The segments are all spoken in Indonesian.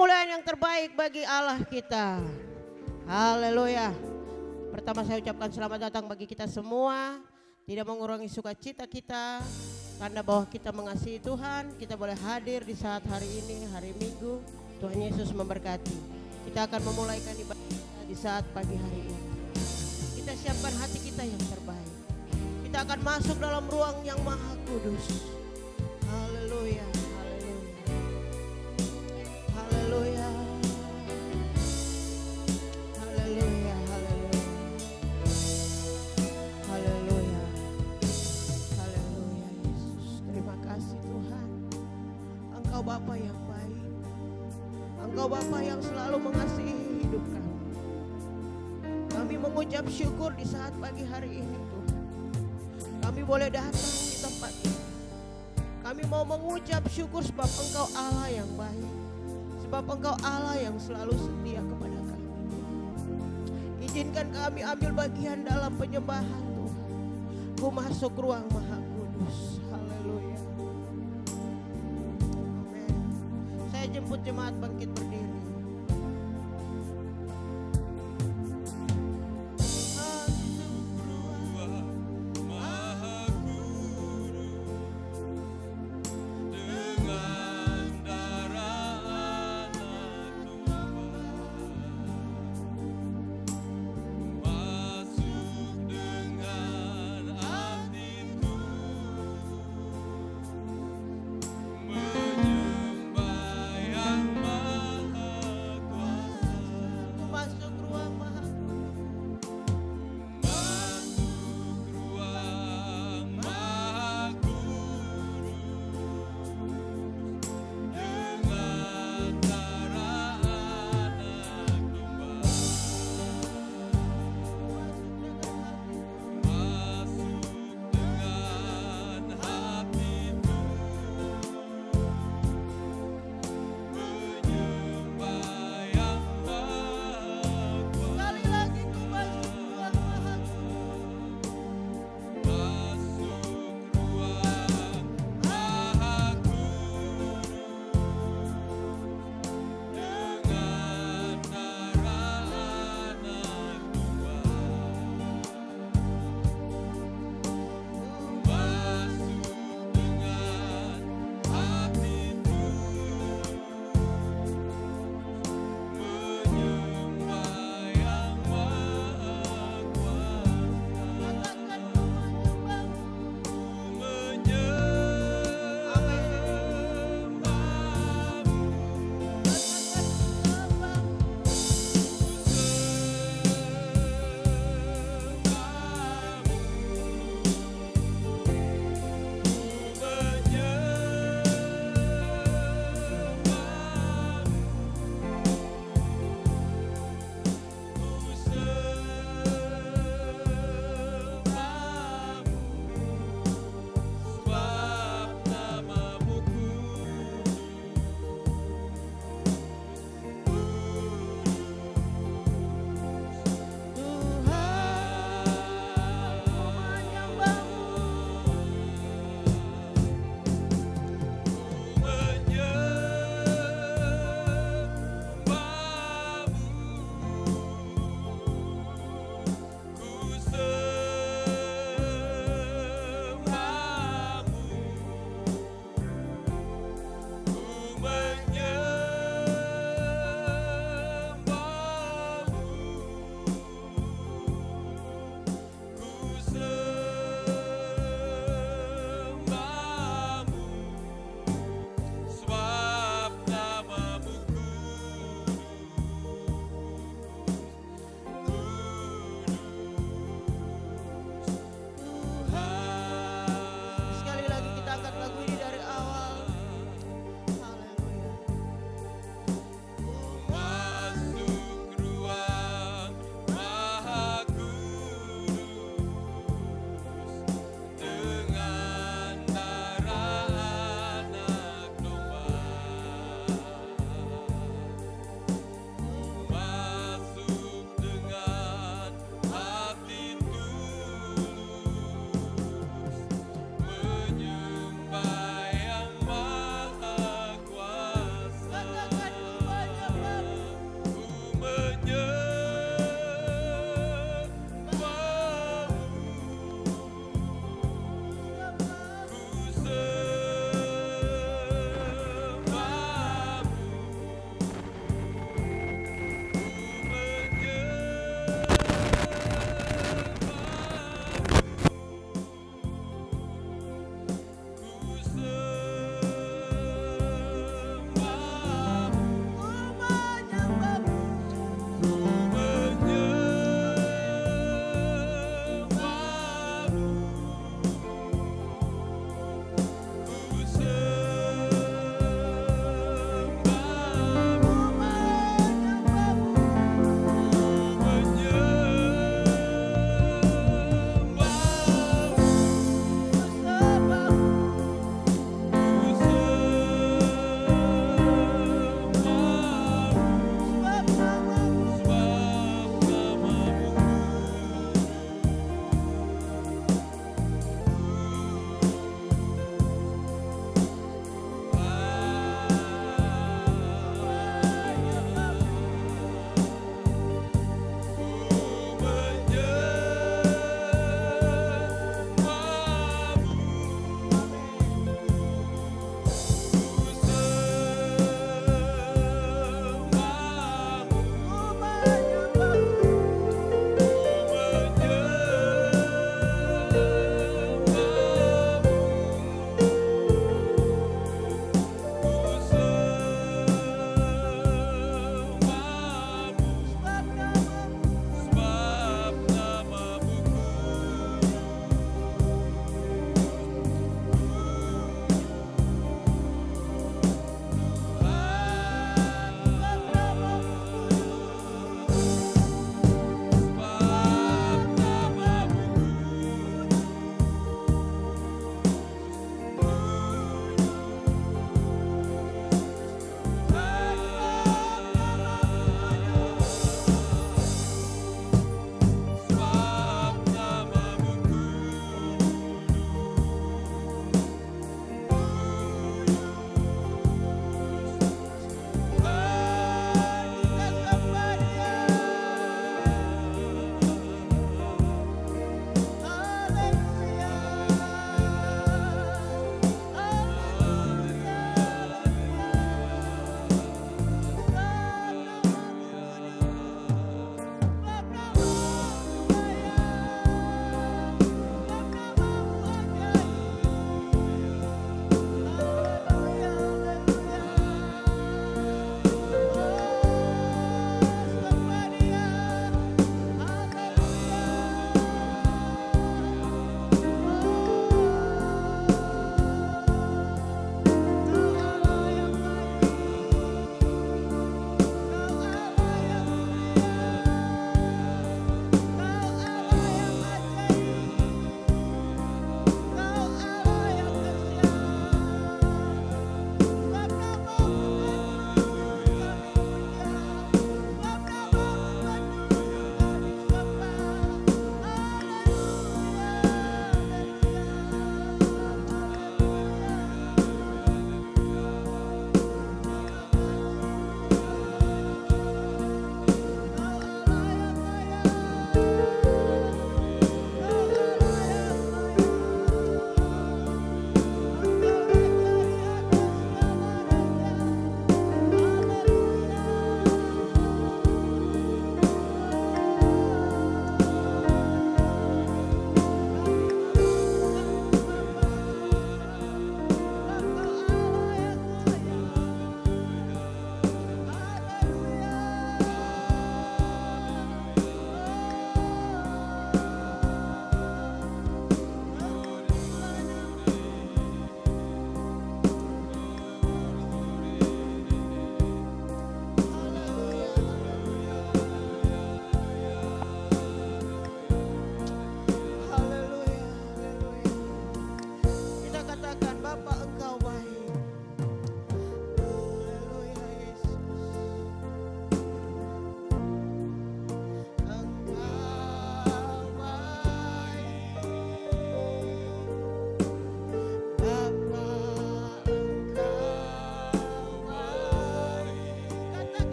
kemuliaan yang terbaik bagi Allah kita. Haleluya. Pertama saya ucapkan selamat datang bagi kita semua. Tidak mengurangi sukacita kita. Karena bahwa kita mengasihi Tuhan, kita boleh hadir di saat hari ini, hari Minggu. Tuhan Yesus memberkati. Kita akan memulaikan ibadah kita di saat pagi hari ini. Kita siapkan hati kita yang terbaik. Kita akan masuk dalam ruang yang maha kudus. Haleluya. Haleluya. Haleluya. Haleluya. Haleluya. Haleluya Yesus. Terima kasih Tuhan. Engkau Bapa yang baik. Engkau Bapa yang selalu mengasihi hidup kami. Kami mengucap syukur di saat pagi hari ini Tuhan. Kami boleh datang di tempat ini. Kami mau mengucap syukur sebab Engkau Allah yang baik. Sebab Engkau Allah yang selalu setia kepada kami. Izinkan kami ambil bagian dalam penyembahan Tuhan. Ku masuk ruang maha kudus. Haleluya. Amin. Saya jemput jemaat bangkit berdiri. Menyembah yang maha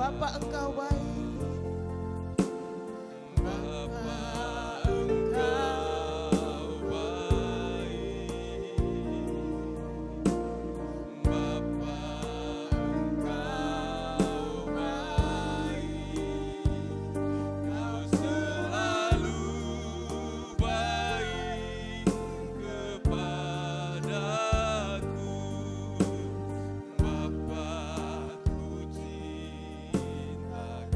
Bapa Engkau baik. Bapa Engkau baik. Bapa Engkau baik. Kau selalu baik kepadaku. Bapa, ku cinta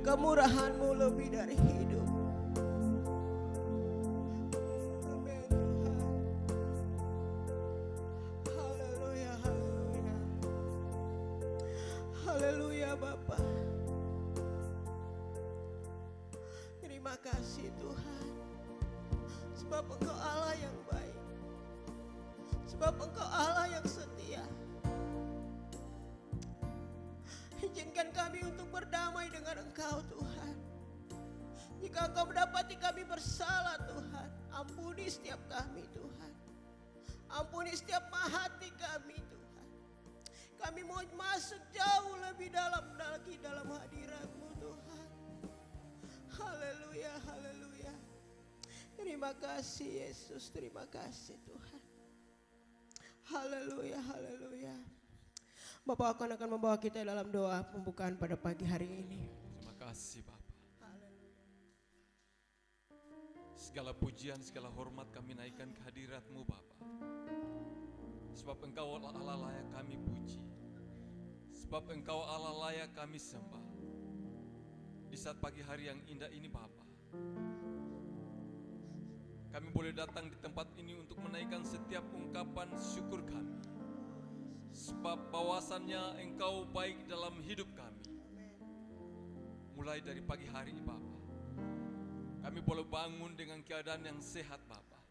kemurahan-Mu lebih dari hidup. Amin Tuhan. Haleluya, haleluya. Haleluya Bapa. Terima kasih Tuhan. Sebab Engkau Allah yang baik. Sebab Engkau Allah yang setia. Izinkan kami untuk berdamai dengan Engkau Tuhan. Jika Engkau mendapati kami bersalah Tuhan, ampuni setiap kami Tuhan. Ampuni setiap hati kami Tuhan. Kami mau masuk jauh lebih dalam lagi dalam hadirat-Mu Tuhan. Haleluya, haleluya. Terima kasih Yesus, terima kasih Tuhan. Haleluya, haleluya. Bapak akan membawa kita dalam doa pembukaan pada pagi hari ini. Terima kasih Bapak. Segala pujian, segala hormat kami naikkan ke hadirat-Mu Bapak. Sebab Engkau Allah layak kami puji. Sebab Engkau Allah layak kami sembah. Di saat pagi hari yang indah ini Bapak, kami boleh datang di tempat ini untuk menaikkan setiap ungkapan syukur kami. Sebab bahwasannya Engkau baik dalam hidup kami. Mulai dari pagi hari ini Bapa, kami boleh bangun dengan keadaan yang sehat Bapa.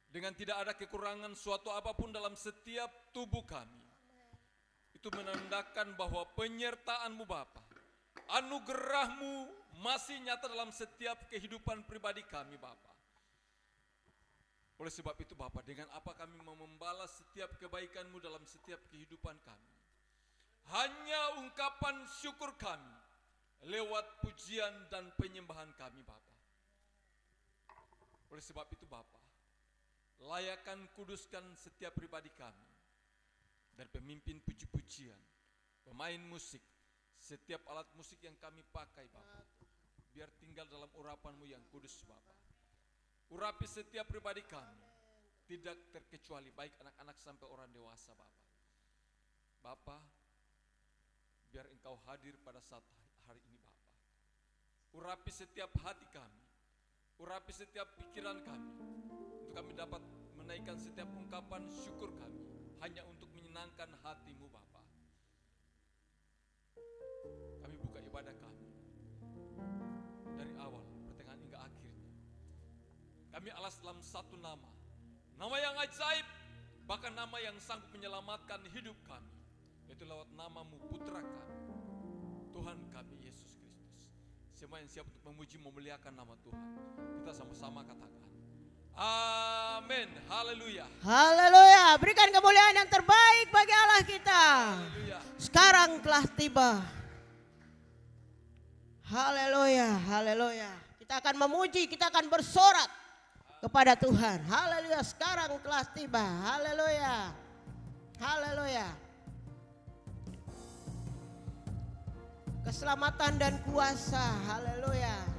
Dengan tidak ada kekurangan suatu apapun dalam setiap tubuh kami. Itu menandakan bahwa penyertaan-Mu Bapa, anugerah-Mu masih nyata dalam setiap kehidupan pribadi kami Bapa. Oleh sebab itu Bapa, dengan apa kami mau membalas setiap kebaikan-Mu dalam setiap kehidupan kami? Hanya ungkapan syukur kami lewat pujian dan penyembahan kami Bapa. Oleh sebab itu Bapa, layakkan kuduskan setiap pribadi kami. Dari pemimpin puji-pujian, pemain musik, setiap alat musik yang kami pakai Bapa, biar tinggal dalam urapan-Mu yang kudus Bapa. Urapi setiap pribadi kami, tidak terkecuali baik anak-anak sampai orang dewasa Bapa. Bapa, biar Engkau hadir pada saat hari ini Bapa. Urapi setiap hati kami, urapi setiap pikiran kami, untuk kami dapat menaikkan setiap ungkapan syukur kami, hanya untuk menyenangkan hati-Mu Bapa. Kami buka ibadah kami, dari awal, pertengahan hingga akhirnya. Kami alas dalam satu nama yang ajaib, bahkan nama yang sanggup menyelamatkan hidup kami, yaitu lewat nama-Mu Putra kami, Tuhan kami Yesus Kristus. Semua yang siap untuk memuji memuliakan nama Tuhan, kita sama-sama katakan amin, haleluya. Haleluya, berikan kemuliaan yang terbaik bagi Allah kita. Haleluya. Sekarang telah tiba. Haleluya, haleluya. Kita akan memuji, kita akan bersorak kepada Tuhan. Haleluya, sekarang telah tiba. Haleluya. Haleluya. Keselamatan dan kuasa. Haleluya.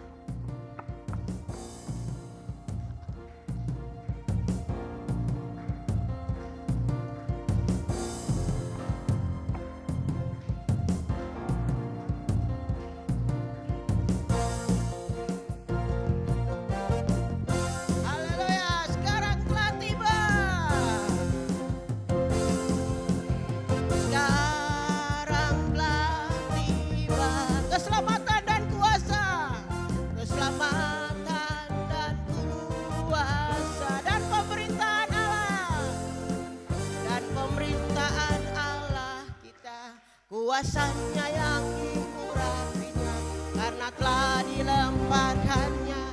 Kuasanya yang diurapinya, karena telah dilemparkannya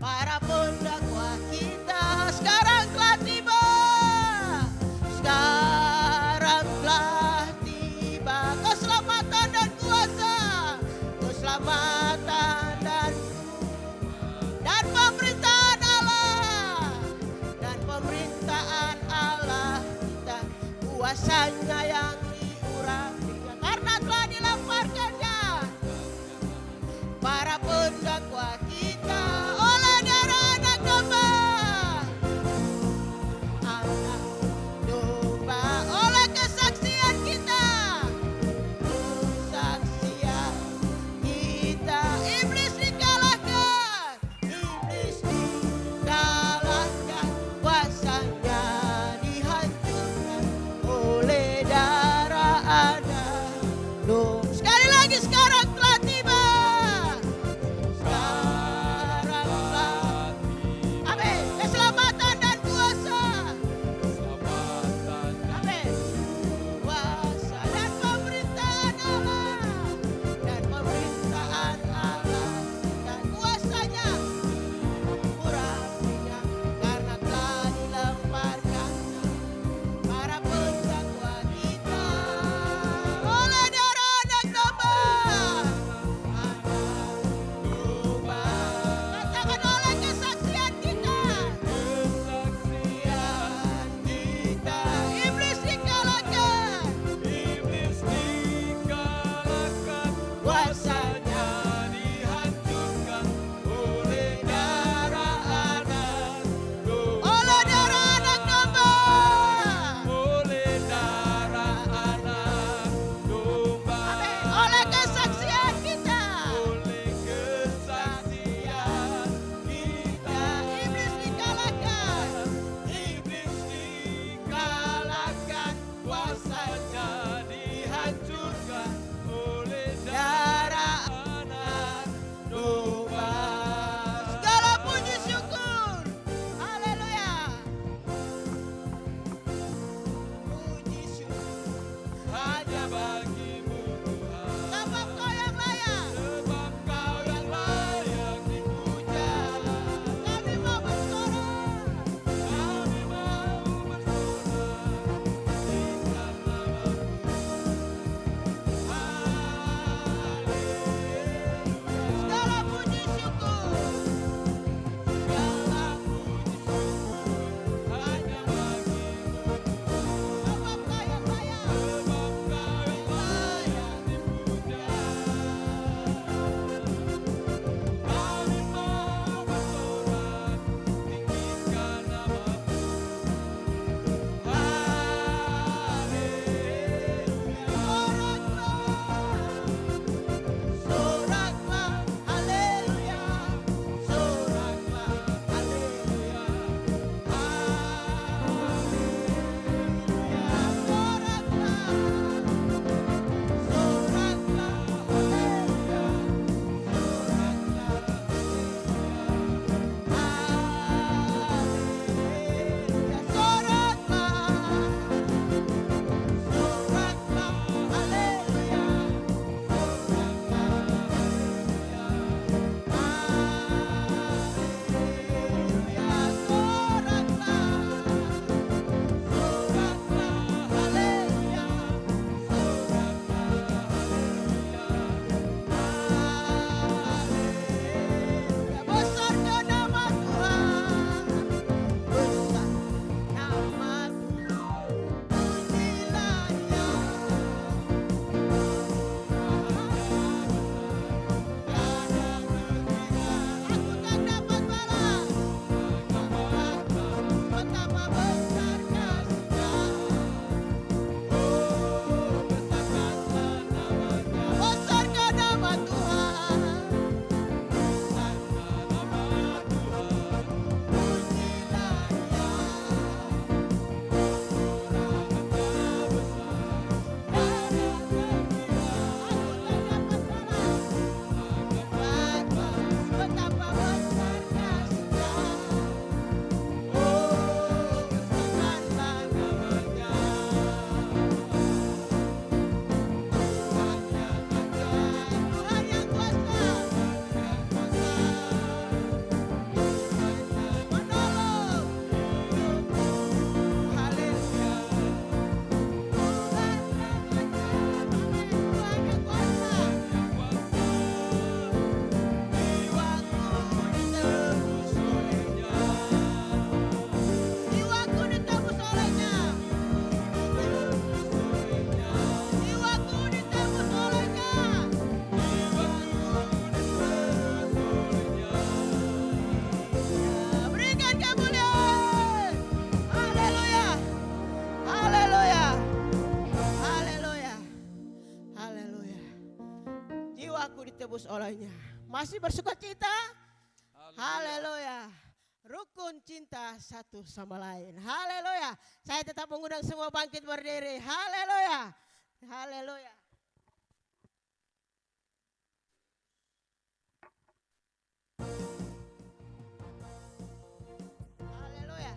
para pendakwa kita. Sekarang telah tiba, sekarang telah tiba keselamatan dan kuasa, keselamatan dan pemerintahan Allah, dan pemerintahan Allah kita. Kuasanya yang para pendakwa kita oleh darah anak domba, anak domba, oleh kesaksian kita, kesaksian kita saja dihancurkan oleh darah anak domba. segala puji syukur. Haleluya. Puji syukur Hanya bagimu Tuhan, sebab Kau yang layak. sebab Kau yang layak dipuja. Kami mau bersorak. Kami mau bersorak tinggikan namamu. Haleluya. Segala puji syukur. Segala puji syukur hanya bagimu Sebab Kau yang layak. sebab Kau yang layak dipuja. Kami mau bersorak tinggikan namamu. Soraklah, haleluya. Soraklah, haleluya. Besarnya nama Tuhan, besar nama Tuhan, pujilah Dia. Aku tak dapat balas betapa besar kasih-Nya. Besarnya nama Tuhan, pujilah Dia. Betapa besar kasih-Nya. Oh, besarlah namanya. Tuhan yang kuasa, menolong hidupku. Haleluya. Tuhan yang ajaib, Tuhan yang kuasa. Jiwaku ditebus olehnya. Jiwaku ditebus olehnya. Berikan kemuliaan. Haleluya. Haleluya. Haleluya. Haleluya. Jiwaku ditebus olehnya. Masih bersukacita? Haleluya. Rukun cinta satu sama lain. Haleluya. Saya tetap mengundang semua bangkit berdiri. Haleluya. Haleluya. Haleluya.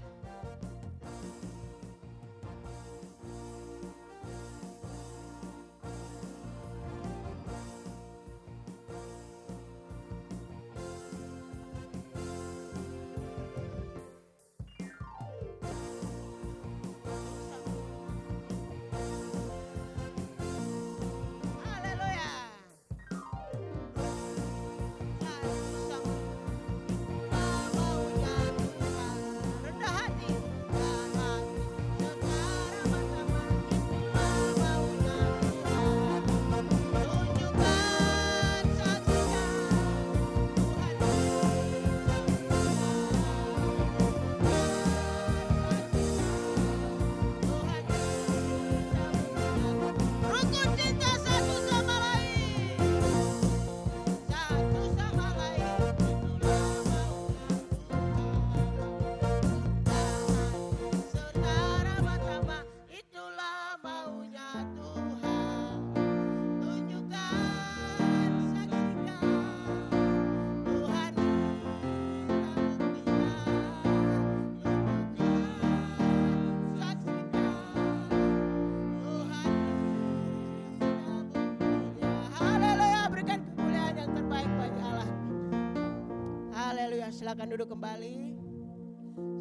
Silakan duduk kembali.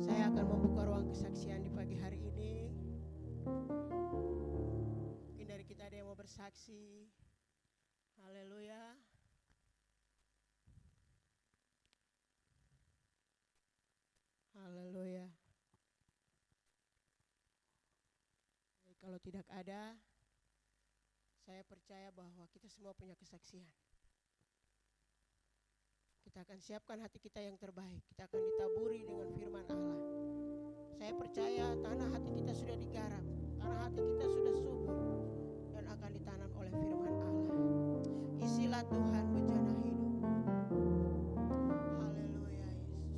Saya akan membuka ruang kesaksian di pagi hari ini. Mungkin dari kita ada yang mau bersaksi. Haleluya. Haleluya. Kalau tidak ada, saya percaya bahwa kita semua punya kesaksian. Kita akan siapkan hati kita yang terbaik. Kita akan ditaburi dengan firman Allah. Saya percaya tanah hati kita sudah digarap, tanah hati kita sudah subur dan akan ditanam oleh firman Allah. Isilah Tuhan bejana hidup. Haleluya Yesus.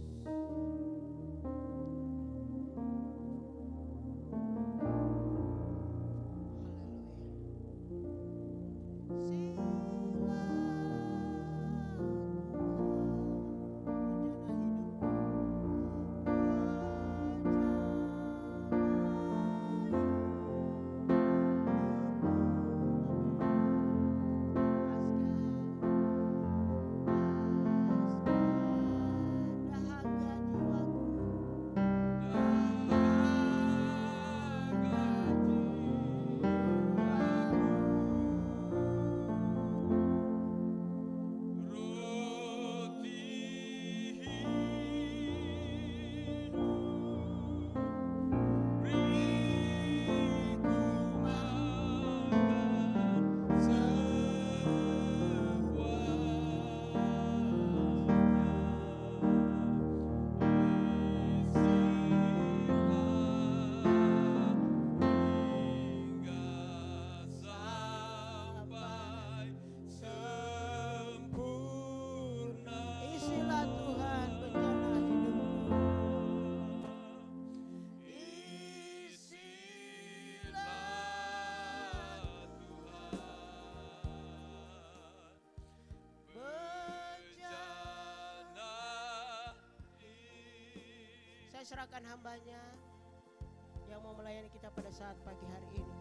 Saya serahkan hambanya yang mau melayani kita pada saat pagi hari ini.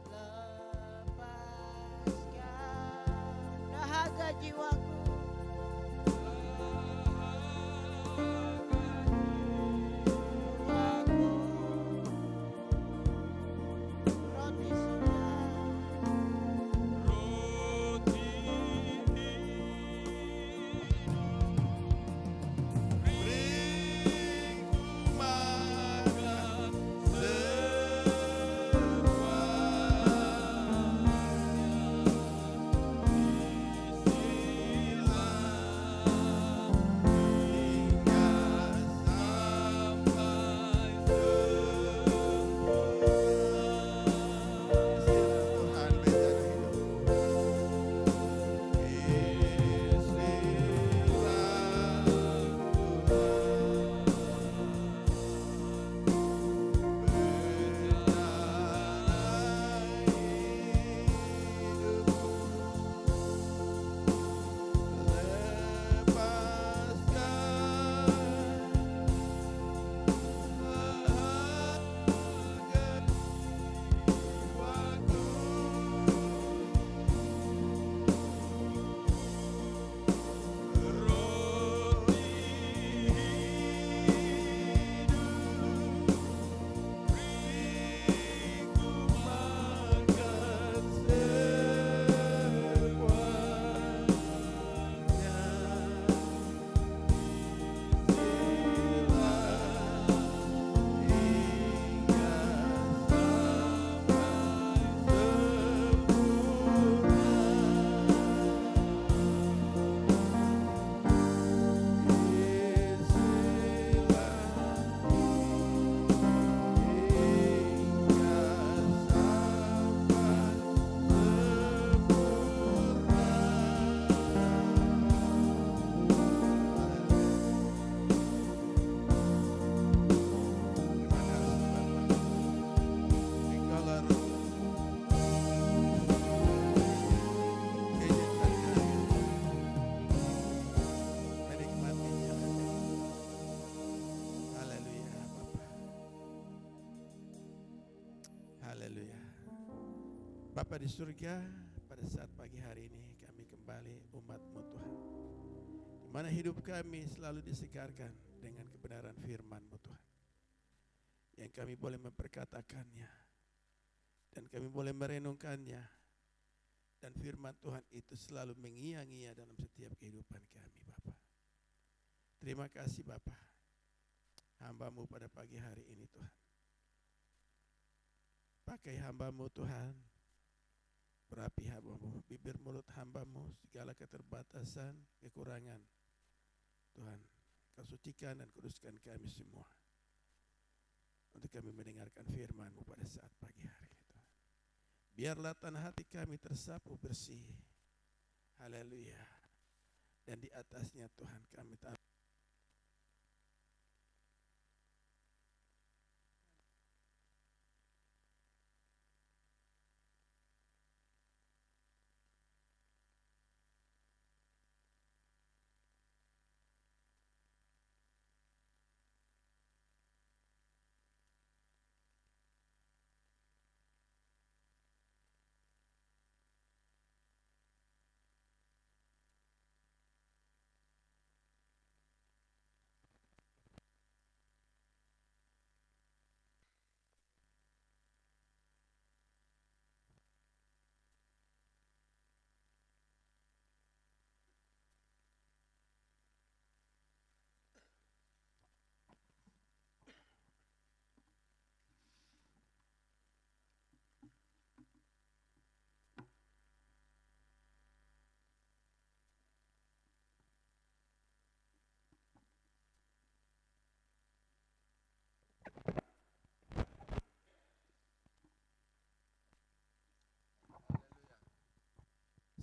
Lepaskan dahaga jiwaku. Bapa di surga, pada saat pagi hari ini kami kembali umat-Mu Tuhan. Di mana hidup kami selalu disegarkan dengan kebenaran firman-Mu Tuhan. Yang kami boleh memperkatakannya, dan kami boleh merenungkannya, dan firman Tuhan itu selalu mengia-ngia dalam setiap kehidupan kami, Bapa. Terima kasih Bapa, hamba-Mu pada pagi hari ini Tuhan. Pakai hamba-Mu Tuhan, berapi hamba-Mu, bibir mulut hamba-Mu, segala keterbatasan, kekurangan Tuhan, Kau sucikan dan kuduskan kami semua, untuk kami mendengarkan firman-Mu pada saat pagi hari ini Tuhan. Biarlah tanah hati kami tersapu bersih, haleluya, dan di atasnya Tuhan kami tahu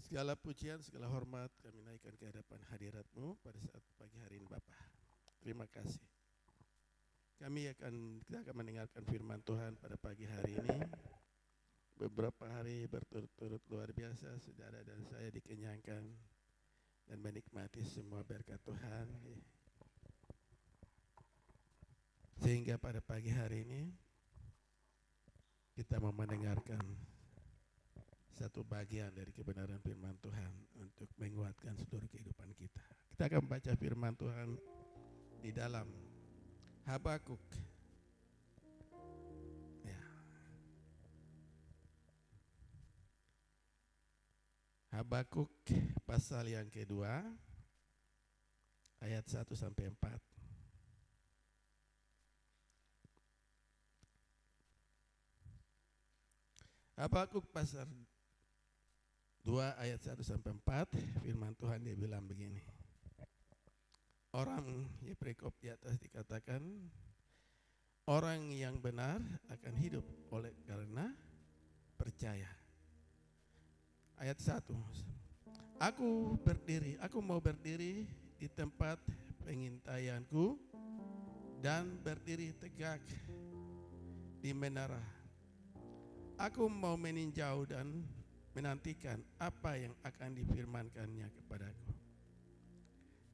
segala pujian, segala hormat kami naikkan ke hadapan hadirat-Mu pada saat pagi hari ini Bapa. Terima kasih. Kita akan mendengarkan firman Tuhan pada pagi hari ini. Beberapa hari berturut-turut luar biasa saudara dan saya dikenyangkan dan menikmati semua berkat Tuhan. Sehingga pada pagi hari ini kita mau mendengarkan satu bagian dari kebenaran firman Tuhan untuk menguatkan seluruh kehidupan kita. Kita akan membaca firman Tuhan di dalam Habakuk. Ya. Habakuk pasal yang kedua ayat 1 sampai 4. Habakuk pasal 2 ayat 1 sampai 4, firman Tuhan dia bilang begini. Orang ya perikop di atas dikatakan, orang yang benar akan hidup oleh karena percaya. Ayat 1. Aku mau berdiri di tempat pengintaianku dan berdiri tegak di menara. Aku mau meninjau dan menantikan apa yang akan difirmankannya kepadaku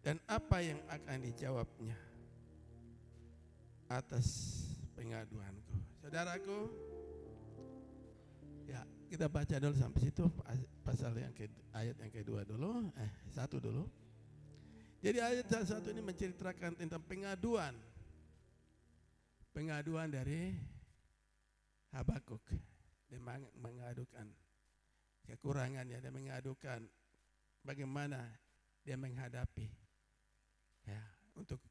dan apa yang akan dijawabnya atas pengaduanku. Saudaraku, ya kita baca dulu sampai situ pasal ayat yang kedua dulu, satu dulu. Jadi ayat 1 ini menceritakan tentang pengaduan dari Habakuk. Dia mengadukan kekurangannya, dia mengadukan bagaimana dia menghadapi ya untuk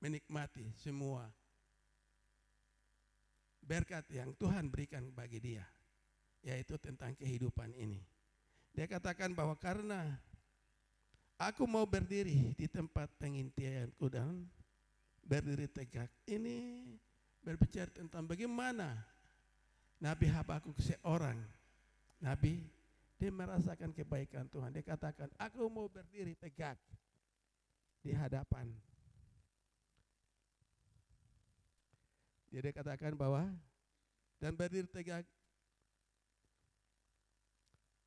menikmati semua berkat yang Tuhan berikan bagi dia, yaitu tentang kehidupan ini. Dia katakan bahwa karena aku mau berdiri di tempat pengintaianku dan berdiri tegak, ini berbicara tentang bagaimana Nabi Habakuk seorang Nabi, dia merasakan kebaikan Tuhan. Dia katakan, aku mau berdiri tegak di hadapan. Dia katakan bahwa dan berdiri tegak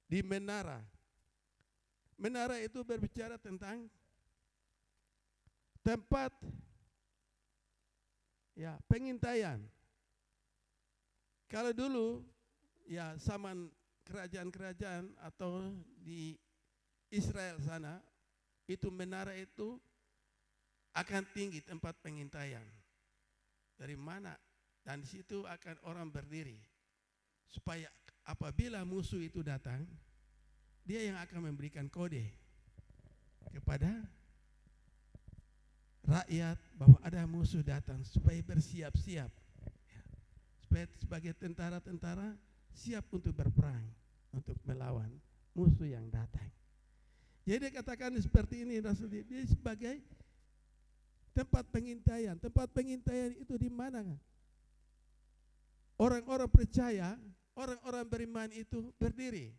di menara. Menara itu berbicara tentang tempat ya pengintaian. Kalau dulu ya zaman kerajaan-kerajaan atau di Israel sana, itu menara itu akan tinggi tempat pengintaian. Dari mana? Dan di situ akan orang berdiri. Supaya apabila musuh itu datang, dia yang akan memberikan kode kepada rakyat bahwa ada musuh datang supaya bersiap-siap. Supaya sebagai tentara-tentara siap untuk berperang, untuk melawan musuh yang datang. Jadi dikatakan seperti ini Rasul, dia sebagai tempat pengintaian. Tempat pengintaian itu di mana? Orang-orang percaya, orang-orang beriman itu berdiri.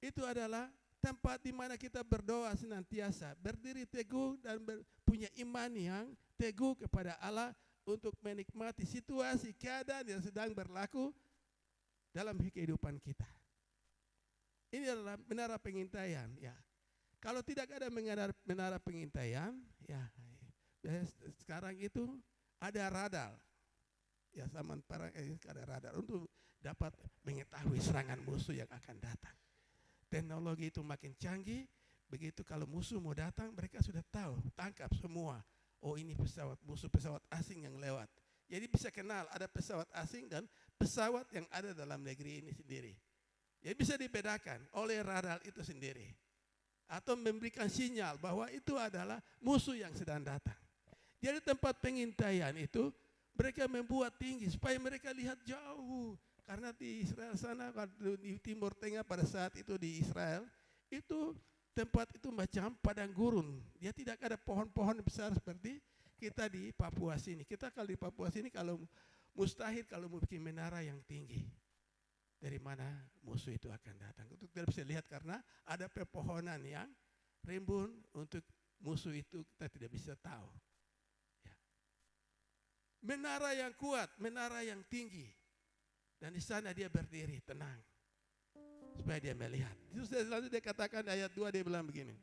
Itu adalah tempat di mana kita berdoa senantiasa, berdiri teguh dan punya iman yang teguh kepada Allah untuk menikmati situasi keadaan yang sedang berlaku dalam kehidupan kita. Ini adalah menara pengintaian, ya. Kalau tidak ada menara pengintaian, ya sekarang itu ada radar. Ya zaman perang ada radar untuk dapat mengetahui serangan musuh yang akan datang. Teknologi itu makin canggih, begitu kalau musuh mau datang mereka sudah tahu, tangkap semua. Oh ini pesawat musuh, pesawat asing yang lewat. Jadi bisa kenal ada pesawat asing dan pesawat yang ada dalam negeri ini sendiri. Jadi bisa dibedakan oleh radar itu sendiri. Atau memberikan sinyal bahwa itu adalah musuh yang sedang datang. Jadi tempat pengintaian itu mereka membuat tinggi supaya mereka lihat jauh. Karena di Israel sana, di Timur Tengah pada saat itu di Israel, itu tempat itu macam padang gurun. Dia tidak ada pohon-pohon besar seperti kita di Papua sini. Kita kalau di Papua sini kalau mustahil kalau mau bikin menara yang tinggi. Dari mana musuh itu akan datang. Itu tidak bisa lihat karena ada pepohonan yang rimbun, untuk musuh itu kita tidak bisa tahu. Ya. Menara yang kuat, menara yang tinggi. Dan di sana dia berdiri tenang. Supaya dia melihat. Lalu dia katakan ayat 2 dia bilang begini.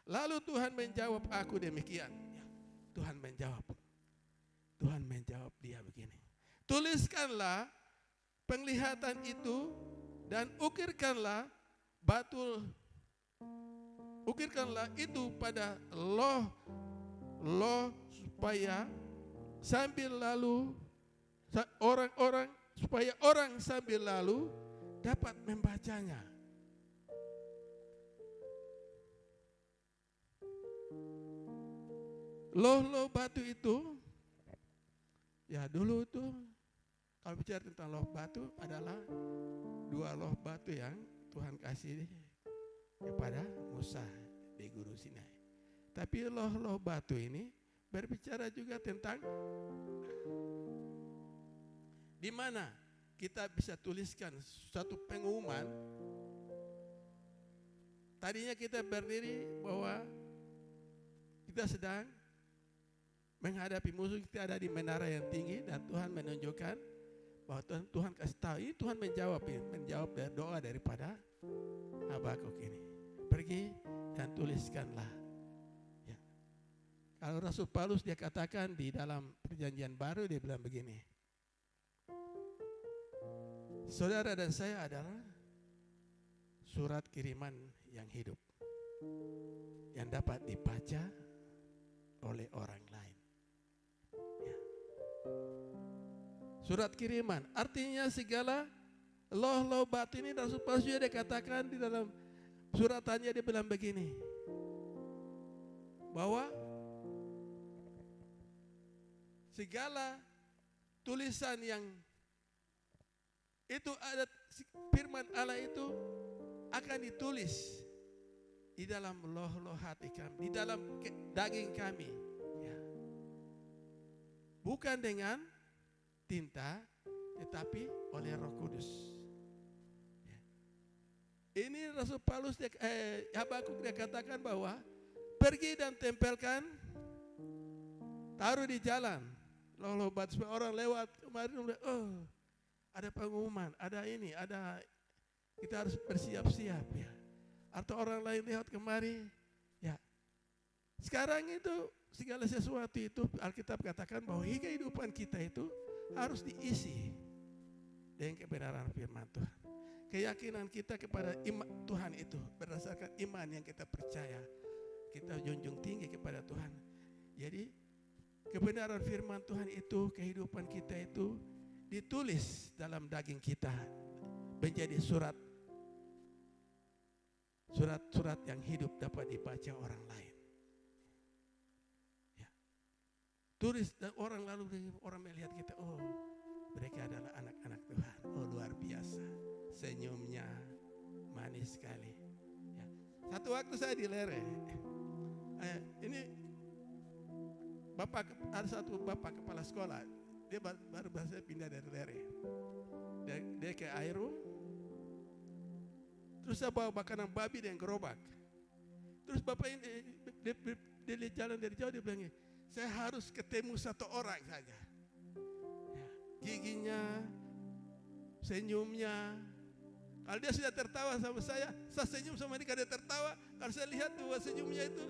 Lalu Tuhan menjawab aku demikian. Ya, Tuhan menjawab. Tuhan menjawab dia begini. Tuliskanlah penglihatan itu dan ukirkanlah itu pada loh supaya sambil lalu orang sambil lalu dapat membacanya. Loh batu itu, ya dulu itu kalau bicara tentang loh batu adalah 2 loh batu yang Tuhan kasih kepada Musa di Gunung Sinai. Tapi loh batu ini berbicara juga tentang di mana kita bisa tuliskan suatu pengumuman. Tadinya kita berdiri bahwa kita sedang menghadapi musuh, kita ada di menara yang tinggi dan Tuhan menunjukkan bahwa Tuhan kasih tahu. Ini Tuhan menjawab dari doa daripada Habakuk ini. Pergi dan tuliskanlah. Ya. Kalau Rasul Paulus dia katakan di dalam perjanjian baru dia bilang begini. Saudara dan saya adalah surat kiriman yang hidup yang dapat dibaca oleh orang lain. Ya. Surat kiriman artinya segala loh batu ini. Rasul Paulus juga dia katakan di dalam suratannya dia bilang begini, bahwa segala tulisan yang itu ada firman Allah itu akan ditulis di dalam loh hati kami, di dalam daging kami, ya. Bukan dengan tinta, tetapi oleh Roh Kudus. Ya. Ini Rasul Paulus Habakuk dia katakan bahwa pergi dan tempelkan, taruh di jalan loh batu supaya orang lewat kemarin, ada pengumuman, ada ini, ada kita harus bersiap-siap, ya. Atau orang lain lewat kemari, ya. Sekarang itu segala sesuatu itu Alkitab katakan bahwa kehidupan kita itu harus diisi dengan kebenaran firman Tuhan. keyakinan kita kepada Tuhan itu berdasarkan iman yang kita percaya. Kita junjung tinggi kepada Tuhan. Jadi kebenaran firman Tuhan itu, kehidupan kita itu ditulis dalam daging kita menjadi surat-surat yang hidup dapat dibaca orang lain. Ya. Tulis dan orang melihat kita, oh mereka adalah anak-anak Tuhan. Oh luar biasa, senyumnya manis sekali. Ya. Satu waktu saya di Lere, ini ada satu bapak kepala sekolah, dia baru berhasil pindah dari Lere. Dia ke Airum, terus saya bawa makanan babi dan gerobak. Terus bapak ini dia lihat jalan dari jauh, dia bilang, saya harus ketemu satu orang saja. Ya, giginya, senyumnya. Kalau dia sudah tertawa sama saya senyum sama dia. Kalau dia tertawa, kalau saya lihat dua senyumnya itu,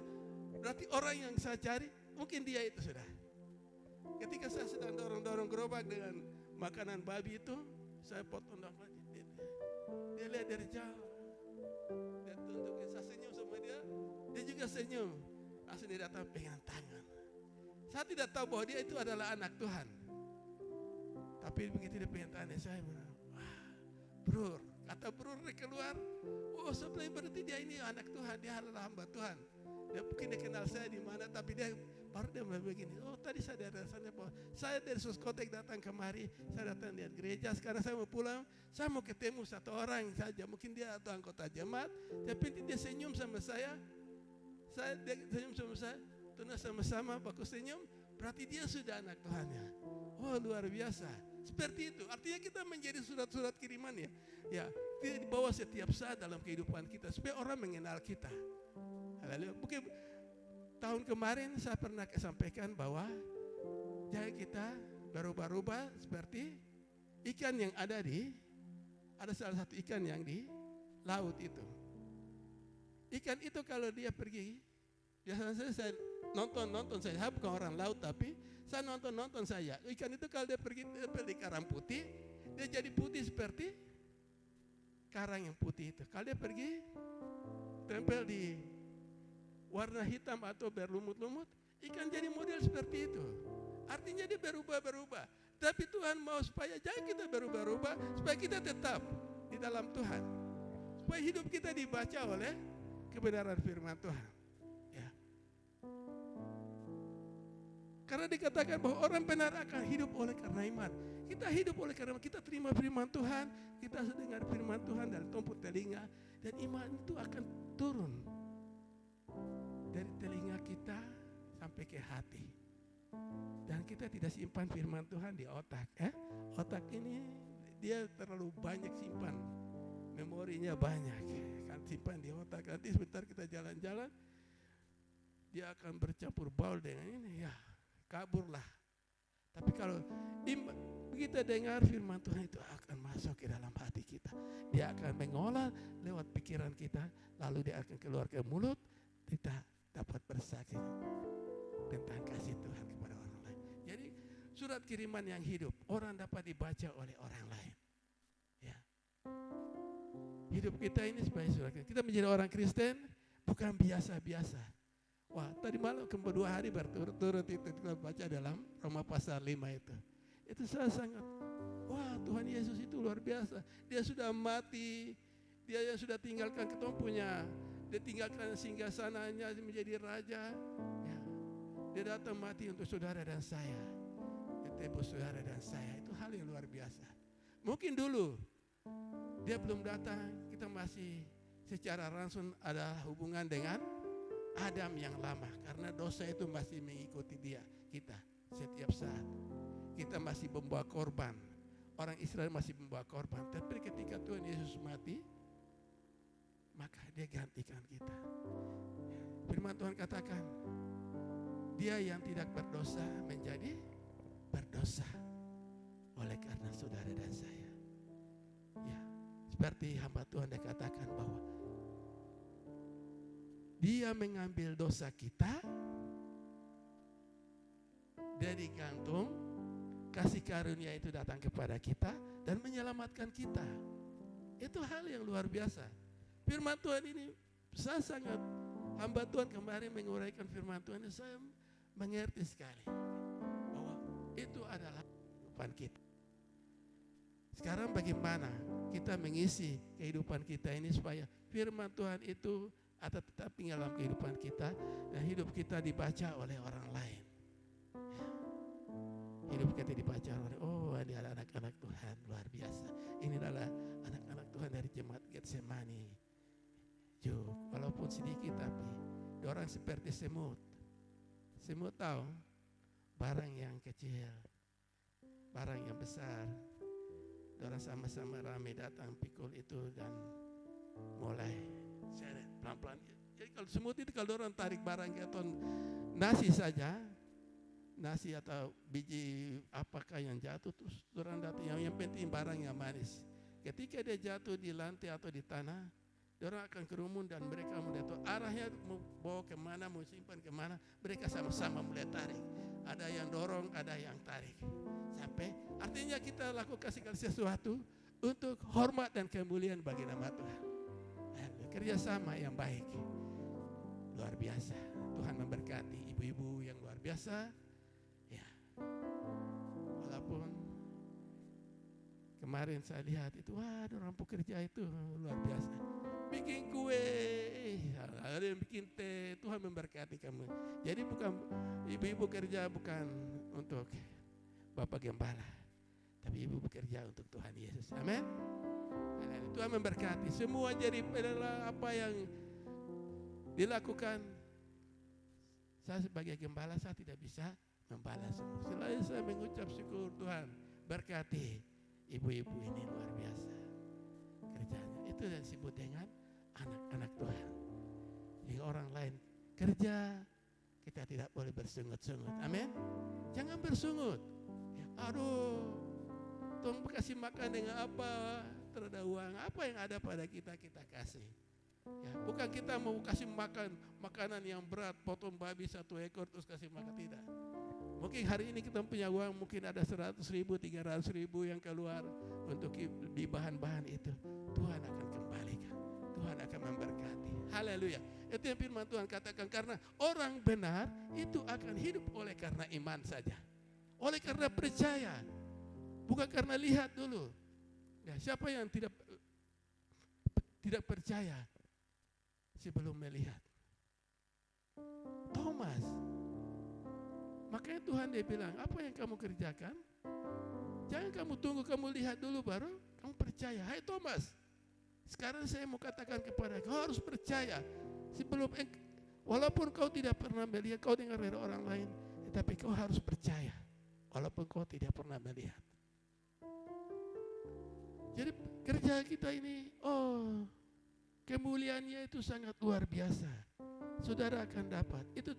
berarti orang yang saya cari, mungkin dia itu sudah. Ketika saya sedang dorong-dorong gerobak dengan makanan babi itu, saya potong lagi. Dia lihat dari jauh, dia tunjukin, saya senyum sama dia, dia juga senyum. Langsung dia datang pegang tangan. Saya tidak tahu bahwa dia itu adalah anak Tuhan. Tapi begitu dia pegang tangan saya bilang, wah, Brur, kata Brur dia keluar, oh sebenarnya berarti dia ini anak Tuhan, dia adalah hamba Tuhan. Dia mungkin dia kenal saya di mana, tapi dia baru dia begini. Oh tadi saya dari sana, saya dari Soskotek datang kemari, saya datang lihat gereja. Sekarang saya mau pulang, saya mau ketemu satu orang saja, mungkin dia atau anggota jemaat. Tapi dia senyum sama saya dia senyum sama saya, tuna sama-sama baku senyum. Berarti dia sudah anak Tuhan ya. Oh luar biasa. Seperti itu. Artinya kita menjadi surat-surat kiriman ya. Ya, tidak dibawa setiap saat dalam kehidupan kita supaya orang mengenal kita. Lalu mungkin tahun kemarin saya pernah sampaikan bahwa jangan kita berubah-ubah seperti ikan yang ada salah satu ikan yang di laut itu. Ikan itu kalau dia pergi, biasanya saya nonton saya bukan orang laut tapi saya nonton saya. Ikan itu kalau dia pergi di karang putih, dia jadi putih seperti karang yang putih itu. Kalau dia pergi tempel di warna hitam atau berlumut-lumut, ikan jadi model seperti itu. Artinya dia berubah-berubah. Tapi Tuhan mau supaya jangan kita berubah-ubah, supaya kita tetap di dalam Tuhan. Supaya hidup kita dibaca oleh kebenaran firman Tuhan. Ya. Karena dikatakan bahwa orang benar akan hidup oleh karena iman. Kita hidup oleh karena kita terima firman Tuhan, kita dengar firman Tuhan dan tumpuk telinga, dan iman itu akan turun dari telinga kita sampai ke hati. Dan kita tidak simpan firman Tuhan di otak. Otak ini dia terlalu banyak simpan, memorinya banyak. Kan simpan di otak. Nanti sebentar kita jalan-jalan, dia akan bercampur baur dengan ini, ya kaburlah. Tapi kalau kita dengar firman Tuhan itu akan masuk ke dalam hati kita. Dia akan mengolah lewat pikiran kita, lalu dia akan keluar ke mulut, kita dapat bersaksi tentang kasih Tuhan kepada orang lain. Jadi surat kiriman yang hidup, orang dapat dibaca oleh orang lain. Ya. Hidup kita ini sebagai surat kiriman. Kita menjadi orang Kristen bukan biasa-biasa. Wah, tadi malam kedua hari berturut-turut itu kita baca dalam Roma pasal 5 itu. Itu saya sangat, wah Tuhan Yesus itu luar biasa. Dia sudah mati, dia yang sudah tinggalkan ketumpunya. Dia tinggalkan singgasananya menjadi raja. Ya. Dia datang mati untuk saudara dan saya. Dia tebus saudara dan saya. Itu hal yang luar biasa. Mungkin dulu dia belum datang, kita masih secara langsung ada hubungan dengan Adam yang lama. Karena dosa itu masih mengikuti kita setiap saat. Kita masih membawa korban. Orang Israel masih membawa korban. Tapi ketika Tuhan Yesus mati, maka dia gantikan kita. Firman Tuhan katakan, dia yang tidak berdosa menjadi berdosa oleh karena saudara dan saya. Ya, seperti hamba Tuhan dia katakan bahwa dia mengambil dosa kita, dari gantung, kasih karunia itu datang kepada kita dan menyelamatkan kita. Itu hal yang luar biasa. Firman Tuhan ini, saya sangat, hamba Tuhan kemarin menguraikan firman Tuhan ini, saya mengerti sekali bahwa itu adalah kehidupan kita. Sekarang bagaimana kita mengisi kehidupan kita ini supaya firman Tuhan itu ada tetap tinggal dalam kehidupan kita dan hidup kita dibaca oleh orang lain. Hidup kita dibaca oleh, oh ini adalah anak-anak Tuhan luar biasa. Ini adalah anak-anak Tuhan dari jemaat Getsemani. Walaupun sedikit tapi orang seperti semut. Semut tahu barang yang kecil, barang yang besar. Orang sama-sama ramai datang pikul itu dan mulai seret pelan-pelan. Jadi kalau semut itu kalau orang tarik barang atau nasi saja, nasi atau biji apakah yang jatuh terus orang datang, yang penting barang yang manis. Ketika dia jatuh di lantai atau di tanah, orang akan kerumun dan mereka mulai tahu arahnya mau bawa kemana, mau simpan kemana. Mereka sama-sama mulai tarik. Ada yang dorong, ada yang tarik. Sampai artinya kita lakukan segala sesuatu untuk hormat dan kemuliaan bagi nama Tuhan. Kerjasama yang baik, luar biasa. Tuhan memberkati ibu-ibu yang luar biasa. Ya, walaupun kemarin saya lihat itu, wah, orang pekerja itu luar biasa. Bikin kue, ada yang bikin teh. Tuhan memberkati kamu. Jadi bukan ibu-ibu kerja bukan untuk Bapak Gembala, tapi ibu bekerja untuk Tuhan Yesus. Amin. Tuhan memberkati semua. Jadi adalah apa yang dilakukan. Saya sebagai gembala saya tidak bisa membalas semua. Selain saya mengucap syukur, Tuhan berkati ibu-ibu ini luar biasa kerjanya. Itu yang disebut dengan anak-anak Tuhan. Jika orang lain kerja, kita tidak boleh bersungut-sungut. Amin. Jangan bersungut. Aduh, tolong kasih makan dengan apa? Terada uang, apa yang ada pada kita, kita kasih. Ya, bukan kita mau kasih makan makanan yang berat, potong babi 1 ekor terus kasih makan, tidak. Mungkin hari ini kita punya uang, mungkin ada 100.000, 300.000 yang keluar untuk di bahan-bahan itu. Tuhan akan kembalikan, Tuhan akan memberkati. Haleluya. Itu yang firman Tuhan katakan, karena orang benar itu akan hidup oleh karena iman saja. Oleh karena percaya, bukan karena lihat dulu. Ya, siapa yang tidak percaya sebelum melihat? Thomas. Makanya Tuhan dia bilang, apa yang kamu kerjakan? Jangan kamu tunggu, kamu lihat dulu baru kamu percaya. Hai Thomas, sekarang saya mau katakan kepada kau harus percaya. Sebelum walaupun kau tidak pernah melihat, kau dengar dari orang lain, tetapi kau harus percaya. Walaupun kau tidak pernah melihat. Jadi kerja kita ini, kemuliaannya itu sangat luar biasa. Saudara akan dapat. Itu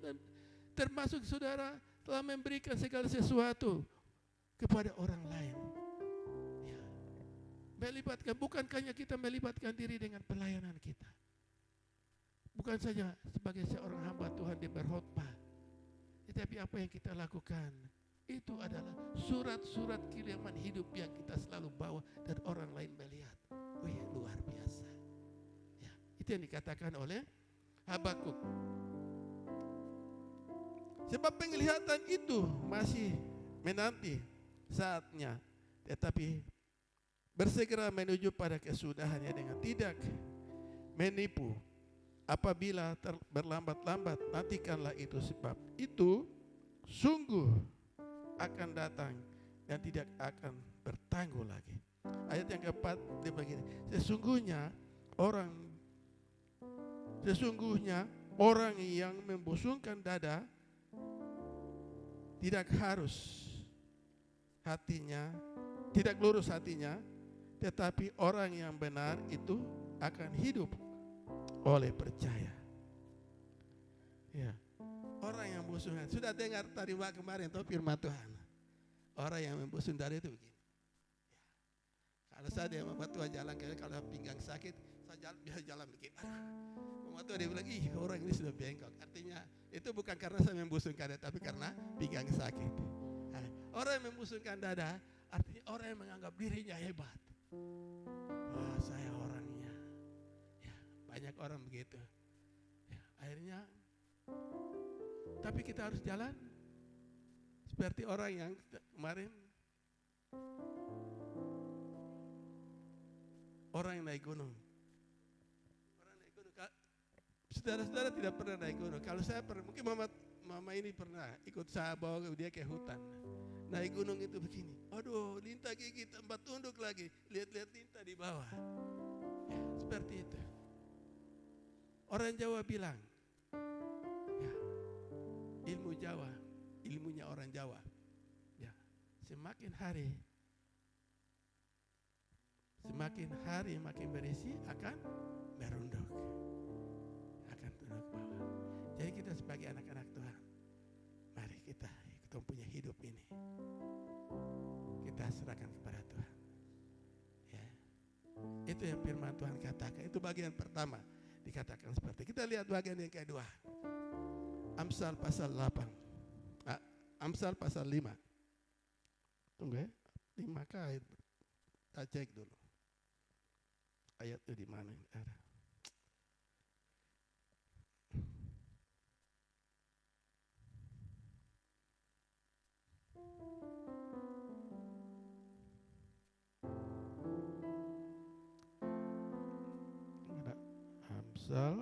termasuk saudara telah memberikan segala sesuatu kepada orang lain. Ya. Melibatkan, bukan hanya kita melibatkan diri dengan pelayanan kita. Bukan saja sebagai seorang hamba Tuhan di berkhotbah. Tetapi apa yang kita lakukan, itu adalah surat-surat kiriman hidup yang kita selalu bawa dan orang lain melihat. Wih, luar biasa. Ya, itu yang dikatakan oleh Habakuk. Sebab penglihatan itu masih menanti saatnya, tetapi bersegera menuju pada kesudahannya dengan tidak menipu. Apabila berlambat-lambat, nantikanlah itu, sebab itu sungguh akan datang dan tidak akan bertangguh lagi. Ayat yang keempat dia begini, sesungguhnya orang yang membusungkan dada tidak lurus hatinya, tetapi orang yang benar itu akan hidup oleh percaya. Ya. Orang yang membusungkan, sudah dengar tadi kemarin tuh firman Tuhan. Orang yang membusung dada itu begini. Ya. Kalau saya dia membuat Tuhan jalan, kalau pinggang sakit, saya biasa jalan begini. Waktu dia bilang, orang ini sudah bengkok. Artinya itu bukan karena saya membusungkan dada, tapi karena pinggang sakit. Orang yang membusungkan dada, artinya orang yang menganggap dirinya hebat. Wah, saya orang begitu. Ya, akhirnya, tapi kita harus jalan seperti orang yang kemarin, orang yang naik gunung. Orang naik gunung. Saudara-saudara tidak pernah naik gunung. Kalau saya pernah, mungkin mama ini pernah ikut saya bawa dia ke hutan. Naik gunung itu begini. Aduh, lintah gigi tempat tunduk lagi. Lihat-lihat lintah di bawah. Ya, seperti itu. Orang Jawa bilang, ya, ilmu Jawa, ilmunya orang Jawa. Ya, semakin hari makin berisi akan merunduk. Akan tunduk bawah. Jadi kita sebagai anak-anak Tuhan, mari kita punya hidup ini kita serahkan kepada Tuhan. Ya. Itu yang firman Tuhan katakan. Itu bagian pertama dikatakan seperti. Kita lihat bagian yang kedua. Amsal pasal 8. Amsal pasal 5. Tunggu ya. 5 kah ayat? Kita cek dulu. Ayat itu di mana ini ada? Amsal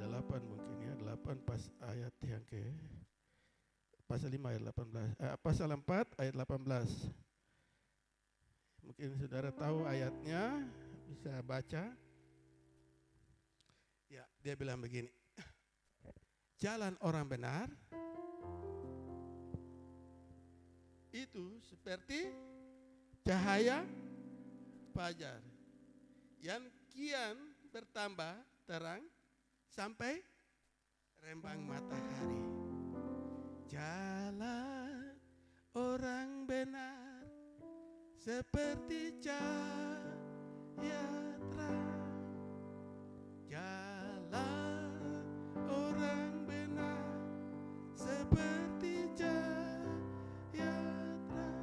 8 mungkin ya, 8 pas ayat yang ke pasal 5 ayat 18, pasal 4 ayat 18. Mungkin saudara tahu ayatnya, bisa baca. Ya, dia bilang begini. Jalan orang benar itu seperti cahaya fajar yang kian bertambah terang sampai rembang matahari. Jalan orang benar seperti cahaya terang. Jalan orang benar seperti cahaya terang.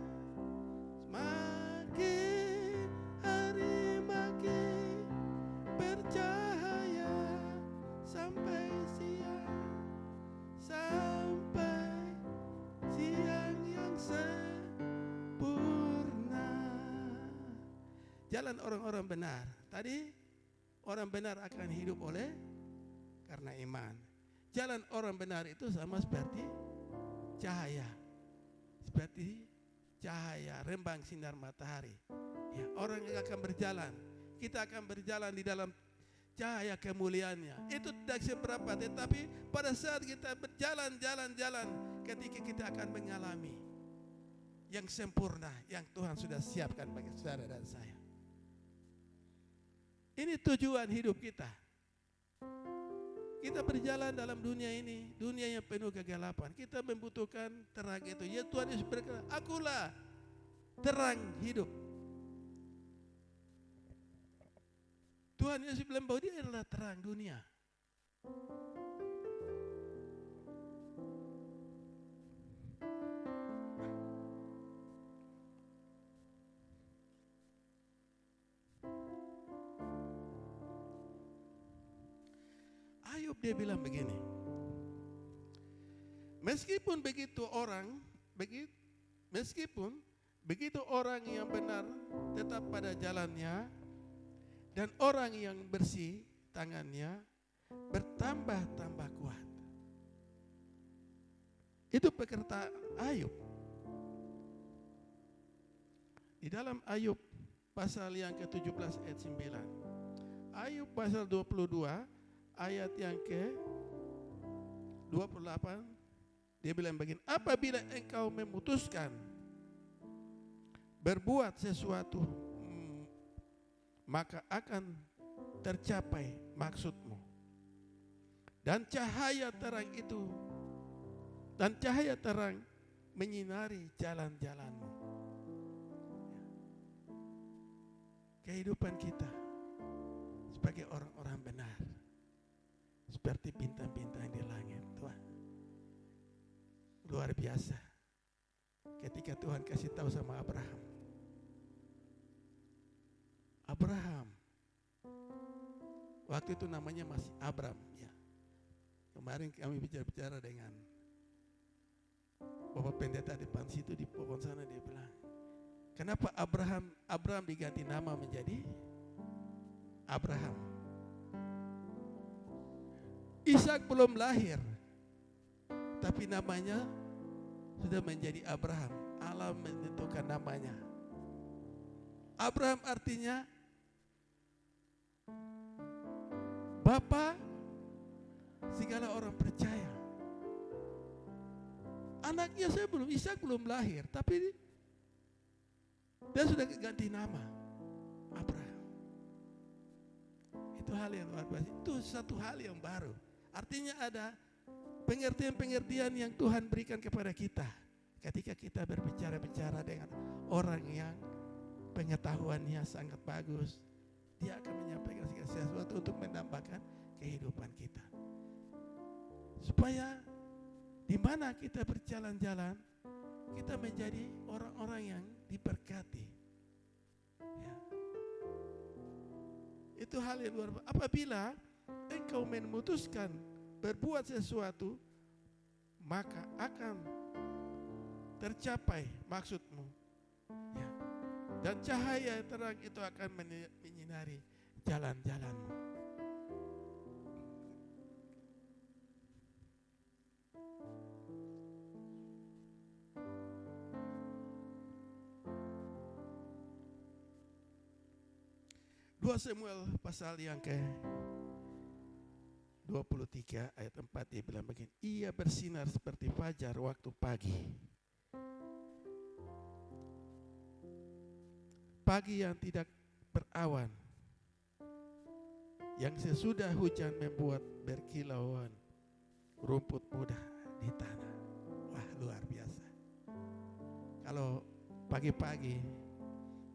Semakin hari makin bercahaya sampai siang yang sempurna. Jalan orang-orang benar. Tadi orang benar akan hidup oleh karena iman. Jalan orang benar itu sama seperti cahaya. Seperti cahaya rembang sinar matahari. Ya, orang yang akan berjalan, kita akan berjalan di dalam cahaya kemuliaannya. Itu tidak seberapa, tetapi pada saat kita berjalan-jalan, ketika kita akan mengalami yang sempurna yang Tuhan sudah siapkan bagi saudara dan saya. Ini tujuan hidup kita. Kita berjalan dalam dunia ini, dunia yang penuh kegelapan. Kita membutuhkan terang itu. Ya Tuhan Yesus berkata, akulah terang hidup. Tuhan Yesus bilang bahwa dia adalah terang dunia. Ayub dia bilang begini, meskipun begitu orang yang benar tetap pada jalannya, dan orang yang bersih tangannya bertambah-tambah kuat. Itu perkataan Ayub. Di dalam Ayub pasal yang ke-17 ayat 9. Ayub pasal 22 ayat yang ke-28. Dia bilang begini, apabila engkau memutuskan berbuat sesuatu, maka akan tercapai maksudmu. Dan cahaya terang menyinari jalan-jalanmu. Kehidupan kita sebagai orang-orang benar seperti bintang-bintang di langit. Tuhan, luar biasa. Ketika Tuhan kasih tahu sama Abraham, Waktu itu namanya masih Abram ya. Kemarin kami bicara-bicara dengan Bapak Pendeta depan situ di pohon sana, dia bilang, kenapa Abraham diganti nama menjadi Abraham? Ishak belum lahir, tapi namanya sudah menjadi Abraham. Allah menentukan namanya. Abraham artinya Bapa segala orang percaya. Anaknya Ishak belum lahir, tapi dia sudah ganti nama Abraham. Itu hal yang luar biasa. Itu satu hal yang baru. Artinya ada pengertian-pengertian yang Tuhan berikan kepada kita ketika kita berbicara-bicara dengan orang yang pengetahuannya sangat bagus. Dia akan menyampaikan segala sesuatu untuk menambahkan kehidupan kita. Supaya di mana kita berjalan-jalan, kita menjadi orang-orang yang diberkati. Ya. Itu hal yang luar biasa. Apabila engkau memutuskan berbuat sesuatu, maka akan tercapai maksudmu. Ya. Dan cahaya terang itu akan menyinari jalan-jalanmu. 2 Samuel pasal yang ke-23 ayat 4 dia bilang begini, ia bersinar seperti fajar waktu pagi. Pagi yang tidak berawan, yang sesudah hujan membuat berkilauan rumput muda di tanah. Wah, luar biasa. Kalau pagi-pagi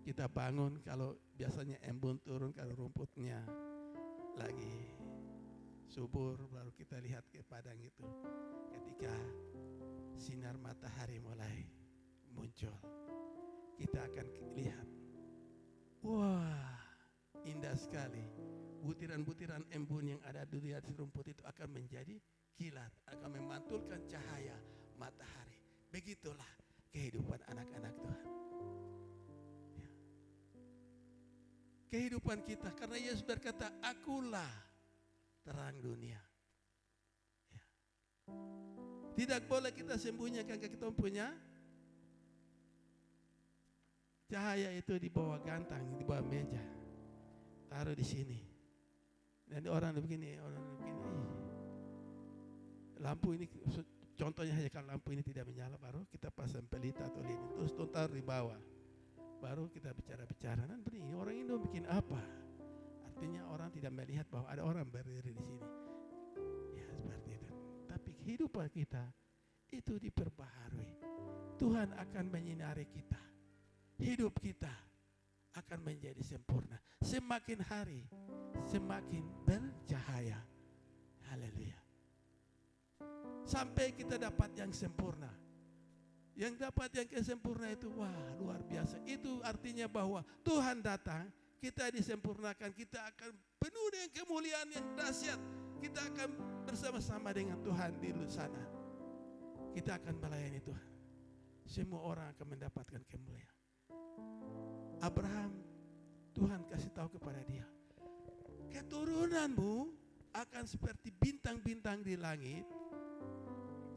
kita bangun, kalau biasanya embun turun, kalau rumputnya lagi subur, baru kita lihat ke padang itu. Ketika sinar matahari mulai muncul, kita akan lihat, wah, indah sekali. Butiran-butiran embun yang ada di atas rumput itu akan menjadi kilat, akan memantulkan cahaya matahari. Begitulah kehidupan anak-anak Tuhan. Kehidupan kita, karena Yesus berkata, akulah terang dunia. Ya. Tidak boleh kita sembunyikan, kita punya cahaya itu di bawah gantang, di bawah meja, taruh di sini. Dan orang begini, lampu ini, contohnya saja kalau lampu ini tidak menyala, baru kita pasang pelita atau lilin, terus taruh di bawah. Baru kita bicara-bicara, dan begini, orang ini bikin apa? Artinya orang tidak melihat bahwa ada orang berdiri di sini. Ya, seperti itu. Tapi kehidupan kita itu diperbaharui. Tuhan akan menyinari kita. Hidup kita akan menjadi sempurna. Semakin hari, semakin bercahaya. Haleluya. Sampai kita dapat yang sempurna. Yang dapat yang kesempurna itu, wah, luar biasa. Itu artinya bahwa Tuhan datang, kita disempurnakan, kita akan penuh dengan kemuliaan yang dahsyat. Kita akan bersama-sama dengan Tuhan di sana. Kita akan melayani Tuhan. Semua orang akan mendapatkan kemuliaan. Abraham, Tuhan kasih tahu kepada dia, keturunanmu akan seperti bintang-bintang di langit,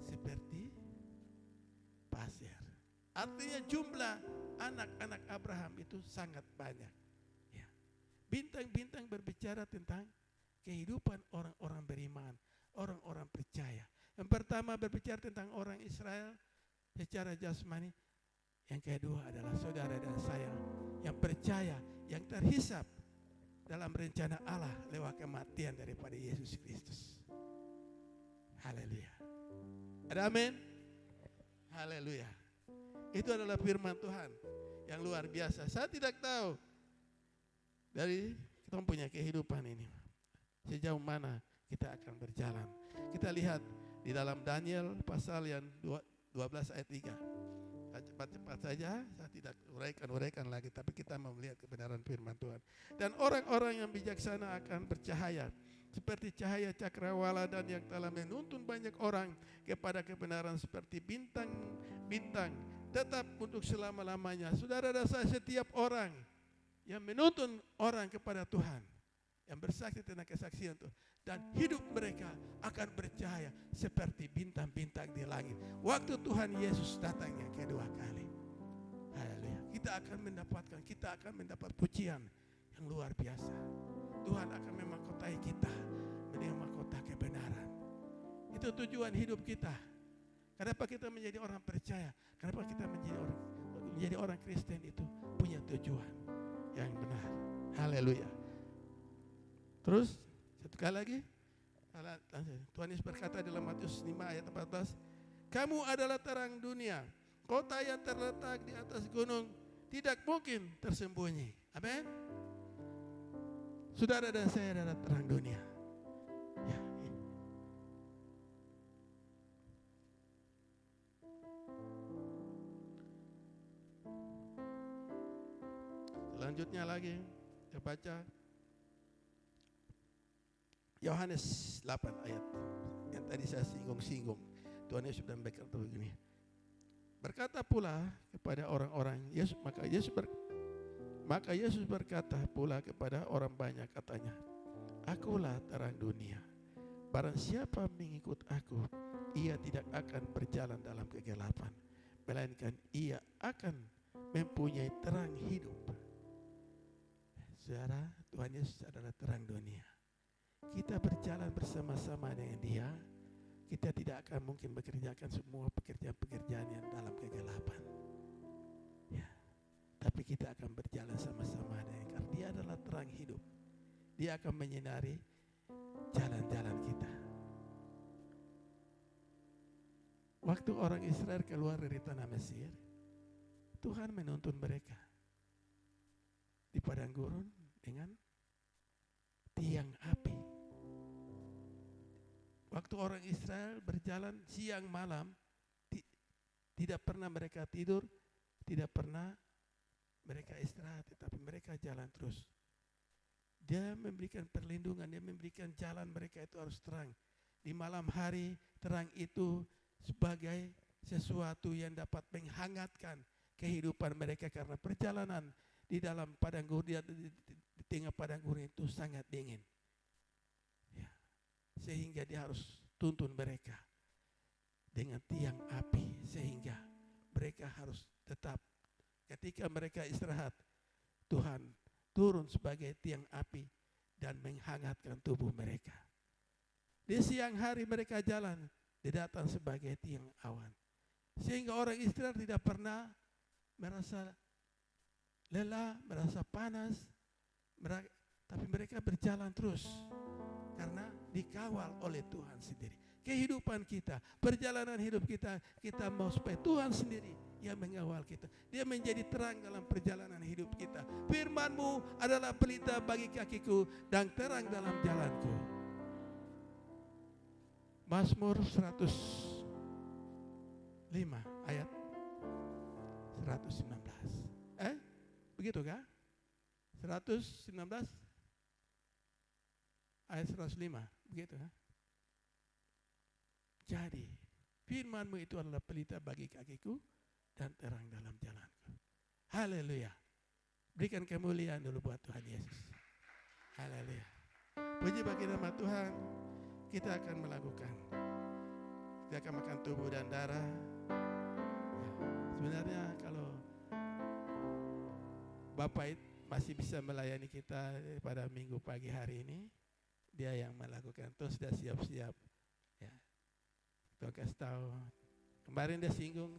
seperti pasir. Artinya jumlah anak-anak Abraham itu sangat banyak. Ya. Bintang-bintang berbicara tentang kehidupan orang-orang beriman, orang-orang percaya. Yang pertama berbicara tentang orang Israel secara jasmani. Yang kedua adalah saudara dan saya yang percaya, yang terhisap dalam rencana Allah lewat kematian daripada Yesus Kristus. Haleluya. Ada amin? Haleluya. Itu adalah firman Tuhan yang luar biasa. Saya tidak tahu dari kita punya kehidupan ini sejauh mana kita akan berjalan. Kita lihat di dalam Daniel pasal yang 12 ayat 3. cepat-cepat saja, saya tidak uraikan lagi, tapi kita mau melihat kebenaran firman Tuhan. Dan orang-orang yang bijaksana akan bercahaya seperti cahaya cakrawala, dan yang telah menuntun banyak orang kepada kebenaran seperti bintang-bintang tetap untuk selama-lamanya. Saudara dan saya, setiap orang yang menuntun orang kepada Tuhan, yang bersaksi tentang kesaksian Tuhan, dan hidup mereka akan bercahaya seperti bintang-bintang di langit. Waktu Tuhan Yesus datang yang kedua kali, haleluya, kita akan mendapat pujian yang luar biasa. Tuhan akan memahkotai kita dengan mahkota kebenaran. Itu tujuan hidup kita. Kenapa kita menjadi orang percaya? Kenapa kita menjadi orang Kristen? Itu punya tujuan yang benar. Haleluya. Terus satu kali lagi, Tuhan Yesus berkata dalam Matius 5 ayat 14, kamu adalah terang dunia, kota yang terletak di atas gunung tidak mungkin tersembunyi. Amin. Saudara dan saya adalah terang dunia. Ya. Selanjutnya lagi kita baca Yohanes 8 ayat yang tadi saya singgung. Tuhan Yesus sudah berkata begini. Berkata pula kepada orang-orang, maka Yesus berkata pula kepada orang banyak, katanya, akulah terang dunia. Barang siapa mengikut aku, ia tidak akan berjalan dalam kegelapan, melainkan ia akan mempunyai terang hidup. Saudara, Tuhan Yesus adalah terang dunia. Kita berjalan bersama-sama dengan Dia, kita tidak akan mungkin bekerjakan semua pekerjaan-pekerjaan yang dalam kegelapan. Ya. Tapi kita akan berjalan sama-sama dengan Dia, karena Dia adalah terang hidup. Dia akan menyinari jalan-jalan kita. Waktu orang Israel keluar dari tanah Mesir, Tuhan menuntun mereka di padang gurun dengan tiang api. Waktu orang Israel berjalan siang malam, tidak pernah mereka tidur, tidak pernah mereka istirahat, tetapi mereka jalan terus. Dia memberikan perlindungan, dia memberikan jalan mereka itu harus terang. Di malam hari, terang itu sebagai sesuatu yang dapat menghangatkan kehidupan mereka, karena perjalanan di dalam padang gurun, di tengah padang gurun itu sangat dingin. Ya. Sehingga dia harus tuntun mereka dengan tiang api, sehingga mereka harus tetap, ketika mereka istirahat, Tuhan turun sebagai tiang api dan menghangatkan tubuh mereka. Di siang hari mereka jalan, dia datang sebagai tiang awan. Sehingga orang Israel tidak pernah merasa lelah, merasa panas, tapi mereka berjalan terus karena dikawal oleh Tuhan sendiri. Kehidupan kita, perjalanan hidup kita, kita mau supaya Tuhan sendiri yang mengawal kita. Dia menjadi terang dalam perjalanan hidup kita. Firman-Mu adalah pelita bagi kakiku dan terang dalam jalanku. Mazmur 105 ayat 119. Begitu kah? 119 ayat 105. Begitu kah? Jadi, firman-Mu itu adalah pelita bagi kakiku dan terang dalam jalanku. Haleluya. Berikan kemuliaan dulu buat Tuhan Yesus. Haleluya. Puji bagi nama Tuhan. Kita akan melakukan. Kita akan makan tubuh dan darah. Ya, sebenarnya kalau Bapak masih bisa melayani kita pada minggu pagi hari ini, dia yang melakukan. Terus sudah siap-siap. Ya. Tuh kasih tahu. Kemarin dia singgung,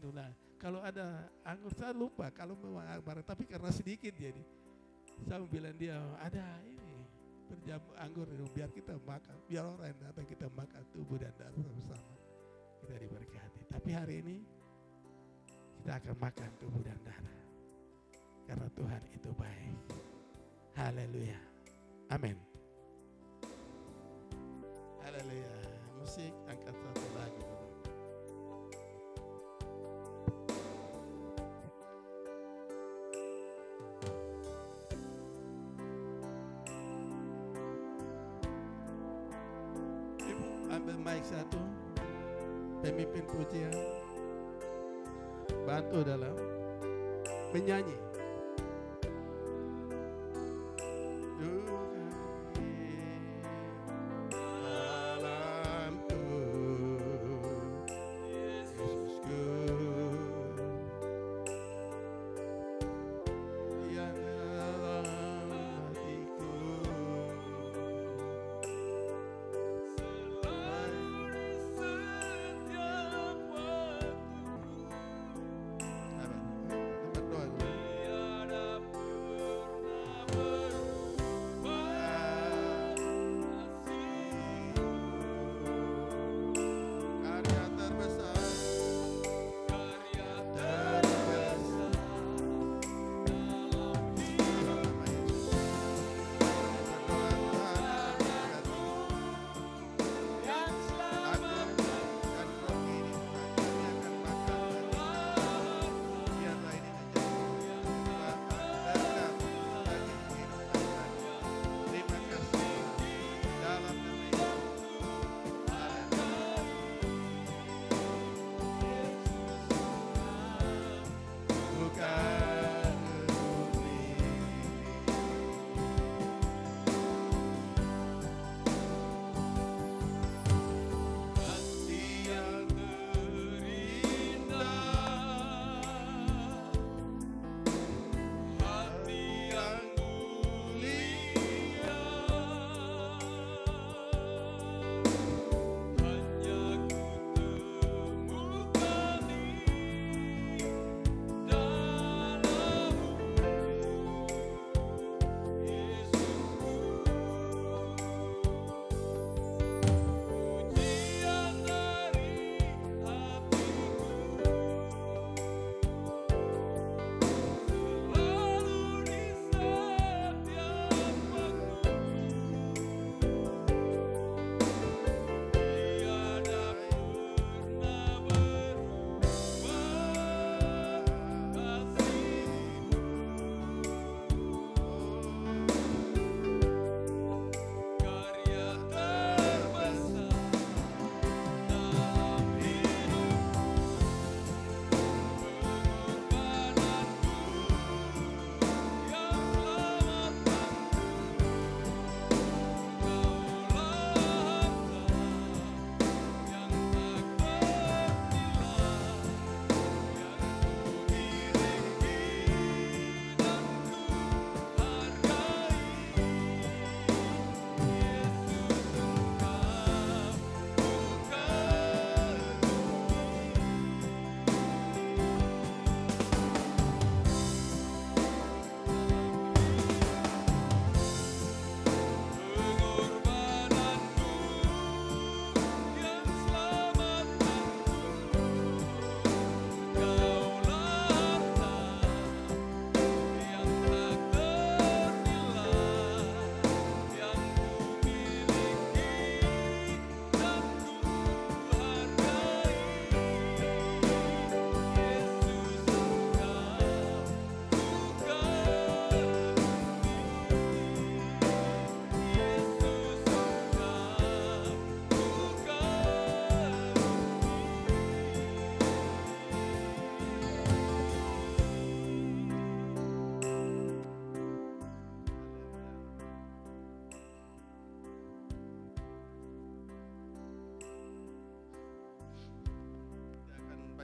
kalau ada anggur saya lupa kalau mau anggur, tapi karena sedikit jadi. Saya bilang dia ada ini berjamu anggur biar kita makan, biar orang yang datang kita makan tubuh dan darah bersama. Kita diberkati. Tapi hari ini kita akan makan tubuh dan darah. Karena Tuhan itu baik. Haleluya. Amin. Haleluya. Musik angkat satu lagu. ambil mic satu, pemimpin pujian, bantu dalam menyanyi.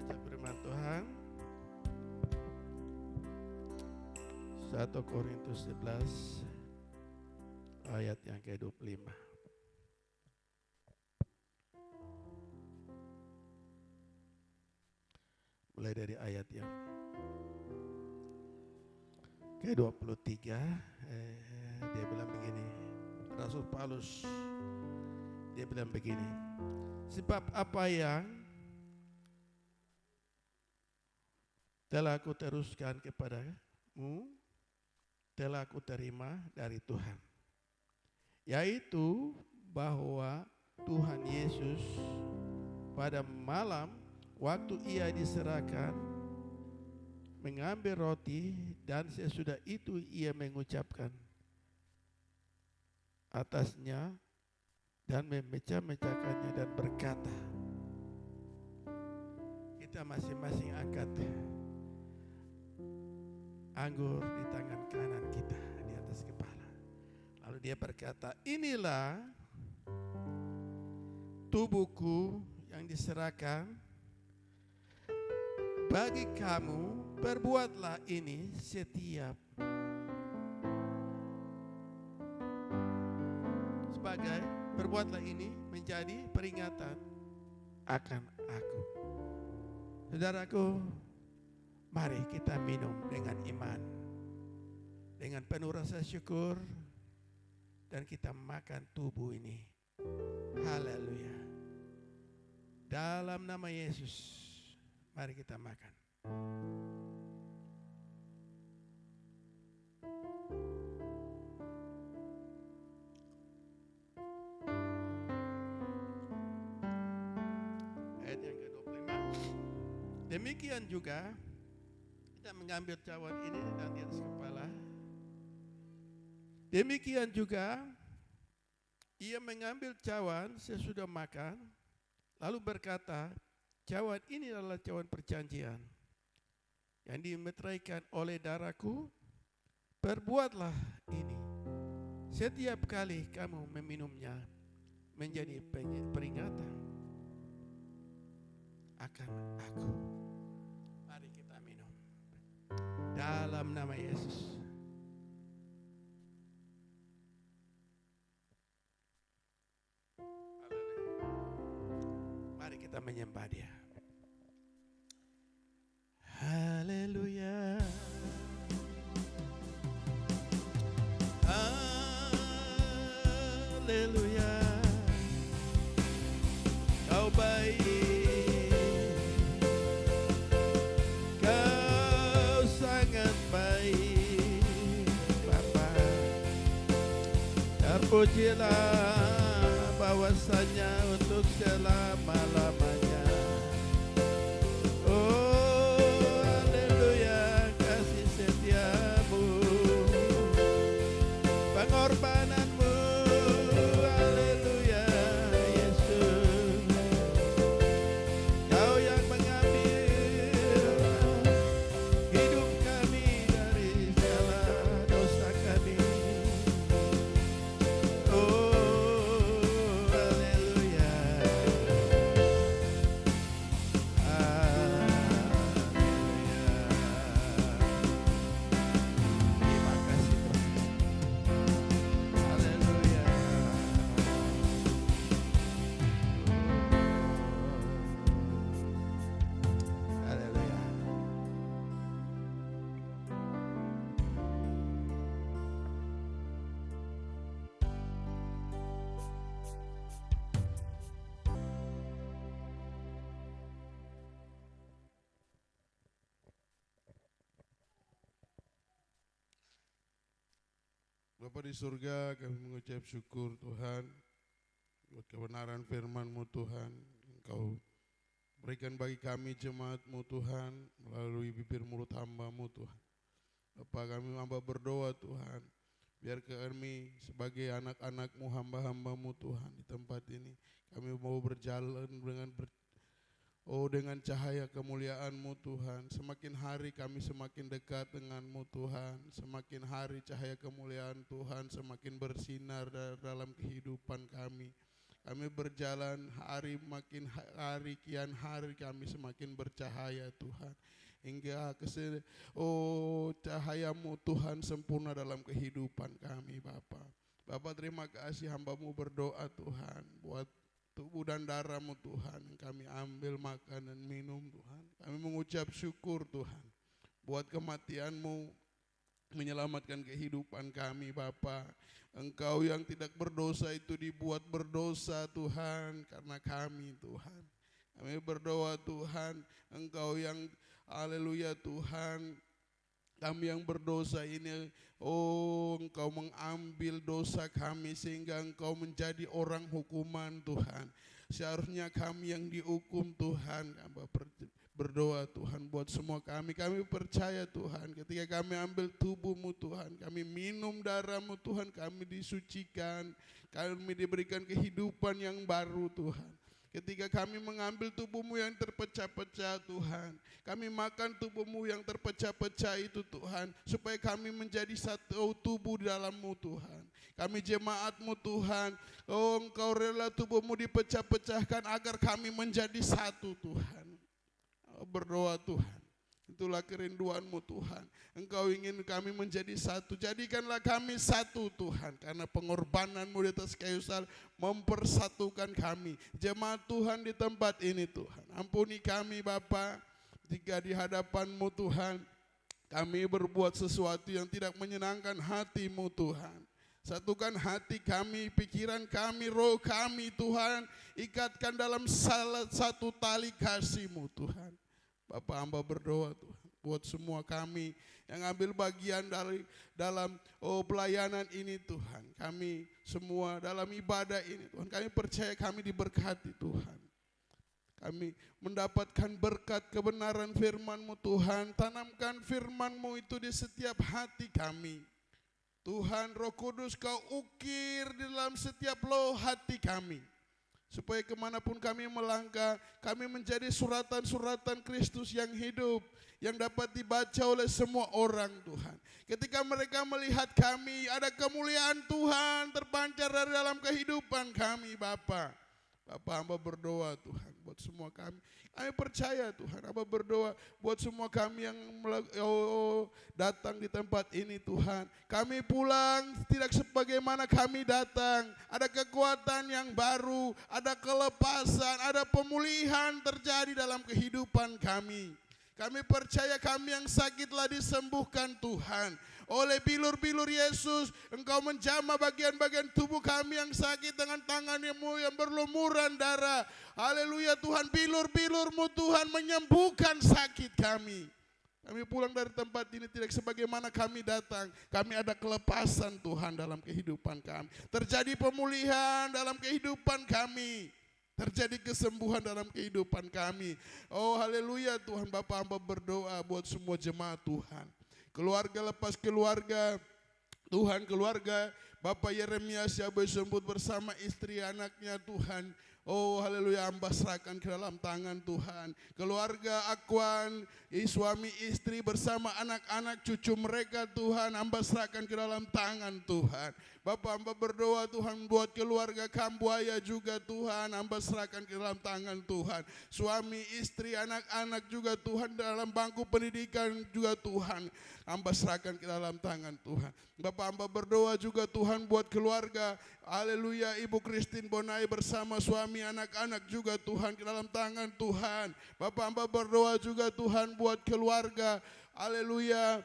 Firman Tuhan 1 Korintus 11 ayat yang ke-25. Mulai dari ayat yang ke-23, dia bilang begini, Rasul Paulus, dia bilang begini, sebab apa yang telah aku teruskan kepadamu, telah aku terima dari Tuhan, yaitu bahwa Tuhan Yesus pada malam waktu ia diserahkan mengambil roti, dan sesudah itu ia mengucapkan atasnya dan memecah-mecahkannya dan berkata, kita masing-masing angkat anggur di tangan kanan kita di atas kepala. Lalu dia berkata, inilah tubuhku yang diserahkan bagi kamu, perbuatlah ini setiap sebagai berbuatlah ini menjadi peringatan akan aku. Saudaraku, mari kita minum dengan iman, dengan penuh rasa syukur, dan kita makan tubuh ini. Haleluya. Dalam nama Yesus, mari kita makan. Ayat yang ke-25. Demikian juga kita mengambil cawan ini dan di atas kepala. Demikian juga ia mengambil cawan sesudah makan, lalu berkata, cawan ini adalah cawan perjanjian yang dimeteraikan oleh darahku. Perbuatlah ini setiap kali kamu meminumnya menjadi peringatan akan aku. Mari kita minum dalam nama Yesus. Mari kita menyembah Dia. Haleluya. Haleluya. Kau baik. Terpujilah bahwasanya untuk selama-lamanya. Oh, haleluya, kasih setiamu, pengorbananmu, haleluya, Yesus. Kau yang mengambil hidup kami dari segala dosa kami. Bapa di surga, kami mengucap syukur Tuhan buat kebenaran firman-Mu Tuhan. Engkau berikan bagi kami jemaat-Mu Tuhan melalui bibir mulut hamba-Mu Tuhan. Bapa, kami hamba berdoa Tuhan, biar kami sebagai anak-anak-Mu, hamba-hamba-Mu Tuhan di tempat ini, kami mau berjalan dengan cahaya kemuliaan-Mu Tuhan. Semakin hari kami semakin dekat dengan-Mu Tuhan. Semakin hari cahaya kemuliaan Tuhan semakin bersinar dalam kehidupan kami. Kami berjalan hari makin hari, kian hari kami semakin bercahaya Tuhan. Hingga cahaya-Mu Tuhan sempurna dalam kehidupan kami Bapa. Bapa, terima kasih, hamba-Mu berdoa Tuhan buat tubuh dan darah-Mu Tuhan yang kami ambil makan dan minum Tuhan. Kami mengucap syukur Tuhan buat kematian-Mu menyelamatkan kehidupan kami Bapa. Engkau yang tidak berdosa itu dibuat berdosa Tuhan karena kami Tuhan. Kami berdoa Tuhan, Engkau yang haleluya Tuhan, kami yang berdosa ini, Engkau mengambil dosa kami sehingga Engkau menjadi orang hukuman Tuhan. Seharusnya kami yang dihukum Tuhan, berdoa Tuhan buat semua kami. Kami percaya Tuhan ketika kami ambil tubuh-Mu Tuhan, kami minum darah-Mu Tuhan, kami disucikan, kami diberikan kehidupan yang baru Tuhan. Ketika kami mengambil tubuh-Mu yang terpecah-pecah Tuhan, kami makan tubuh-Mu yang terpecah-pecah itu Tuhan, supaya kami menjadi satu tubuh di dalam-Mu Tuhan. Kami jemaat-Mu Tuhan, oh Engkau rela tubuh-Mu dipecah-pecahkan agar kami menjadi satu Tuhan. Berdoa Tuhan, itulah kerinduan-Mu Tuhan. Engkau ingin kami menjadi satu, jadikanlah kami satu Tuhan. Karena pengorbanan-Mu di atas kayu salib mempersatukan kami. Jemaat Tuhan di tempat ini Tuhan, ampuni kami Bapa, jika di hadapan-Mu Tuhan kami berbuat sesuatu yang tidak menyenangkan hati-Mu Tuhan. Satukan hati kami, pikiran kami, roh kami Tuhan, ikatkan dalam salah satu tali kasih-Mu Tuhan. Bapak hamba berdoa Tuhan buat semua kami yang ambil bagian dalam pelayanan ini Tuhan. Kami semua dalam ibadah ini Tuhan, kami percaya kami diberkati Tuhan. Kami mendapatkan berkat kebenaran firman-Mu Tuhan. Tanamkan firman-Mu itu di setiap hati kami. Tuhan Roh Kudus Kau ukir di dalam setiap loh hati kami. Supaya kemanapun kami melangkah, kami menjadi suratan-suratan Kristus yang hidup, yang dapat dibaca oleh semua orang Tuhan. Ketika mereka melihat kami, ada kemuliaan Tuhan terpancar dari dalam kehidupan kami Bapa. Bapa hamba berdoa Tuhan buat semua kami. Kami percaya Tuhan, hamba berdoa buat semua kami yang datang di tempat ini Tuhan. Kami pulang tidak sebagaimana kami datang. Ada kekuatan yang baru, ada kelepasan, ada pemulihan terjadi dalam kehidupan kami. Kami percaya kami yang sakitlah disembuhkan Tuhan. Oleh bilur-bilur Yesus, Engkau menjamah bagian-bagian tubuh kami yang sakit dengan tangan-Mu yang berlumuran darah. Haleluya Tuhan, bilur-bilur-Mu Tuhan menyembuhkan sakit kami. Kami pulang dari tempat ini tidak sebagaimana kami datang. Kami ada kelepasan Tuhan dalam kehidupan kami. Terjadi pemulihan dalam kehidupan kami. Terjadi kesembuhan dalam kehidupan kami. Oh haleluya Tuhan, Bapa hamba berdoa buat semua jemaat Tuhan. Keluarga lepas keluarga, Tuhan keluarga Bapak Yeremia Siaboy Sembut bersama istri anaknya Tuhan. Oh haleluya, hamba serahkan ke dalam tangan Tuhan. Keluarga Akwan, suami istri bersama anak-anak cucu mereka Tuhan, hamba serahkan ke dalam tangan Tuhan. Bapak hamba berdoa Tuhan buat keluarga Kambuaya juga Tuhan, hamba serahkan ke dalam tangan Tuhan. Suami, istri, anak-anak juga Tuhan, dalam bangku pendidikan juga Tuhan, hamba serahkan ke dalam tangan Tuhan. Bapak hamba berdoa juga Tuhan buat keluarga, haleluya, Ibu Christine Bonai bersama suami, anak-anak juga Tuhan ke dalam tangan Tuhan. Bapak hamba berdoa juga Tuhan buat keluarga, haleluya,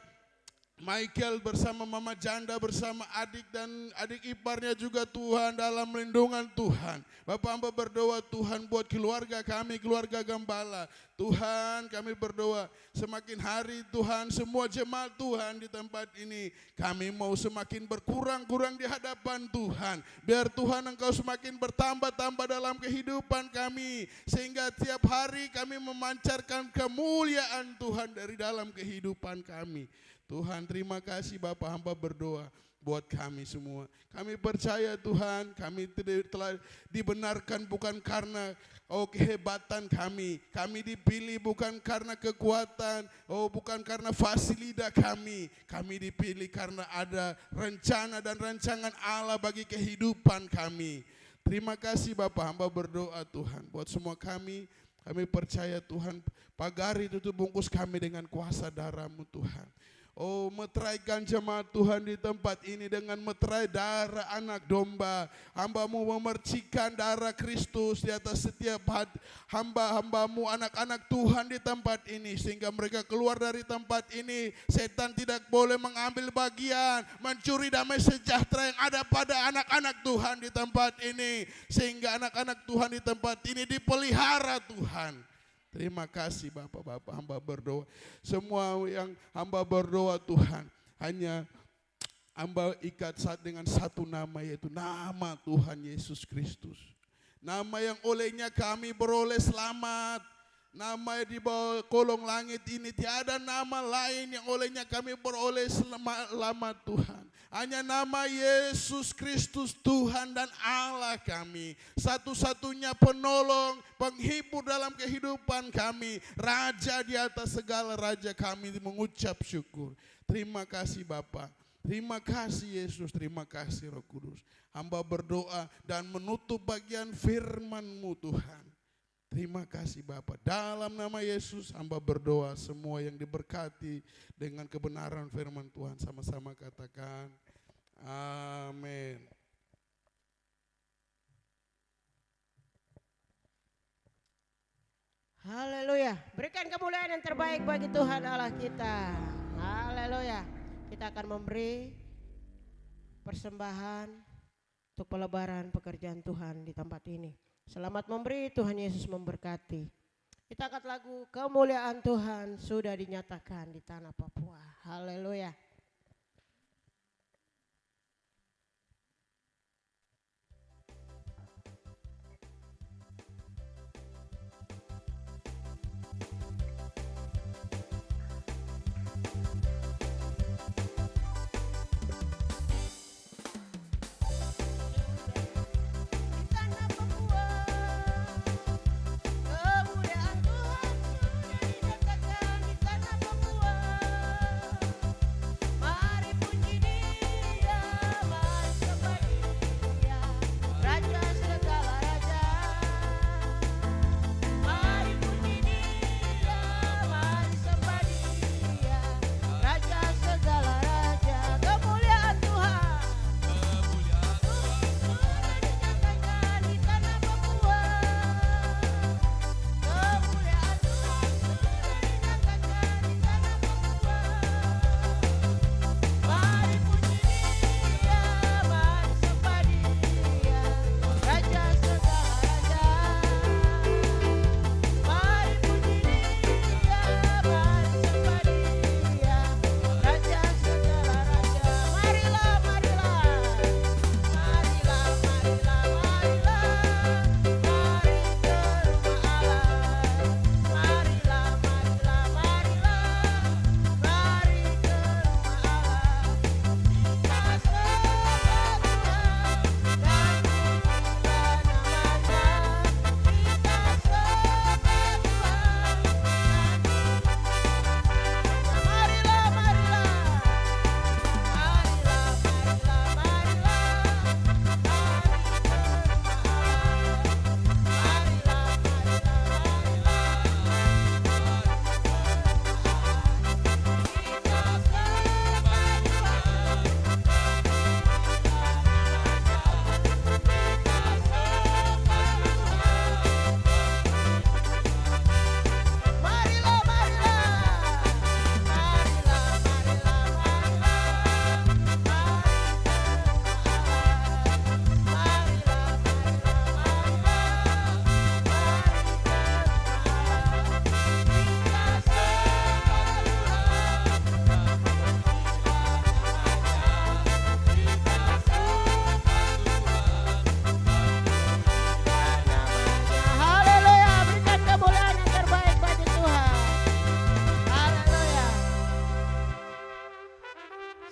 Michael bersama Mama Janda bersama adik dan adik iparnya juga Tuhan dalam lindungan Tuhan. Bapak hamba berdoa Tuhan buat keluarga kami, keluarga Gembala. Tuhan kami berdoa semakin hari Tuhan, semua jemaat Tuhan di tempat ini, kami mau semakin berkurang-kurang di hadapan Tuhan. Biar Tuhan Engkau semakin bertambah-tambah dalam kehidupan kami. Sehingga tiap hari kami memancarkan kemuliaan Tuhan dari dalam kehidupan kami. Tuhan terima kasih Bapak hamba berdoa buat kami semua. Kami percaya Tuhan, kami telah dibenarkan bukan karena kehebatan kami. Kami dipilih bukan karena kekuatan, bukan karena fasilitas kami. Kami dipilih karena ada rencana dan rancangan Allah bagi kehidupan kami. Terima kasih Bapak hamba berdoa Tuhan buat semua kami. Kami percaya Tuhan, pagari tutup bungkus kami dengan kuasa darah-Mu Tuhan. Oh, meteraikan jemaat Tuhan di tempat ini dengan meterai darah anak domba. Hamba-Mu memercikan darah Kristus di atas setiap hamba-hamba-Mu, anak-anak Tuhan di tempat ini. Sehingga mereka keluar dari tempat ini, setan tidak boleh mengambil bagian, mencuri damai sejahtera yang ada pada anak-anak Tuhan di tempat ini. Sehingga anak-anak Tuhan di tempat ini dipelihara Tuhan. Terima kasih Bapak-Bapak hamba berdoa. Semua yang hamba berdoa Tuhan, hanya hamba ikat dengan satu nama, yaitu nama Tuhan Yesus Kristus. Nama yang olehnya kami beroleh selamat. Nama di bawah kolong langit ini tiada nama lain yang olehnya kami beroleh selamat Tuhan. Hanya nama Yesus Kristus Tuhan dan Allah kami. Satu-satunya penolong, penghibur dalam kehidupan kami. Raja di atas segala raja, kami mengucap syukur. Terima kasih Bapa. Terima kasih Yesus, terima kasih Roh Kudus. Hamba berdoa dan menutup bagian firman-Mu Tuhan. Terima kasih Bapa. Dalam nama Yesus hamba berdoa, semua yang diberkati dengan kebenaran firman Tuhan sama-sama katakan amin. Haleluya. Berikan kemuliaan yang terbaik bagi Tuhan Allah kita. Haleluya. Kita akan memberi persembahan untuk pelebaran pekerjaan Tuhan di tempat ini. Selamat memberi, Tuhan Yesus memberkati. Kita angkat lagu kemuliaan Tuhan sudah dinyatakan di tanah Papua. Haleluya.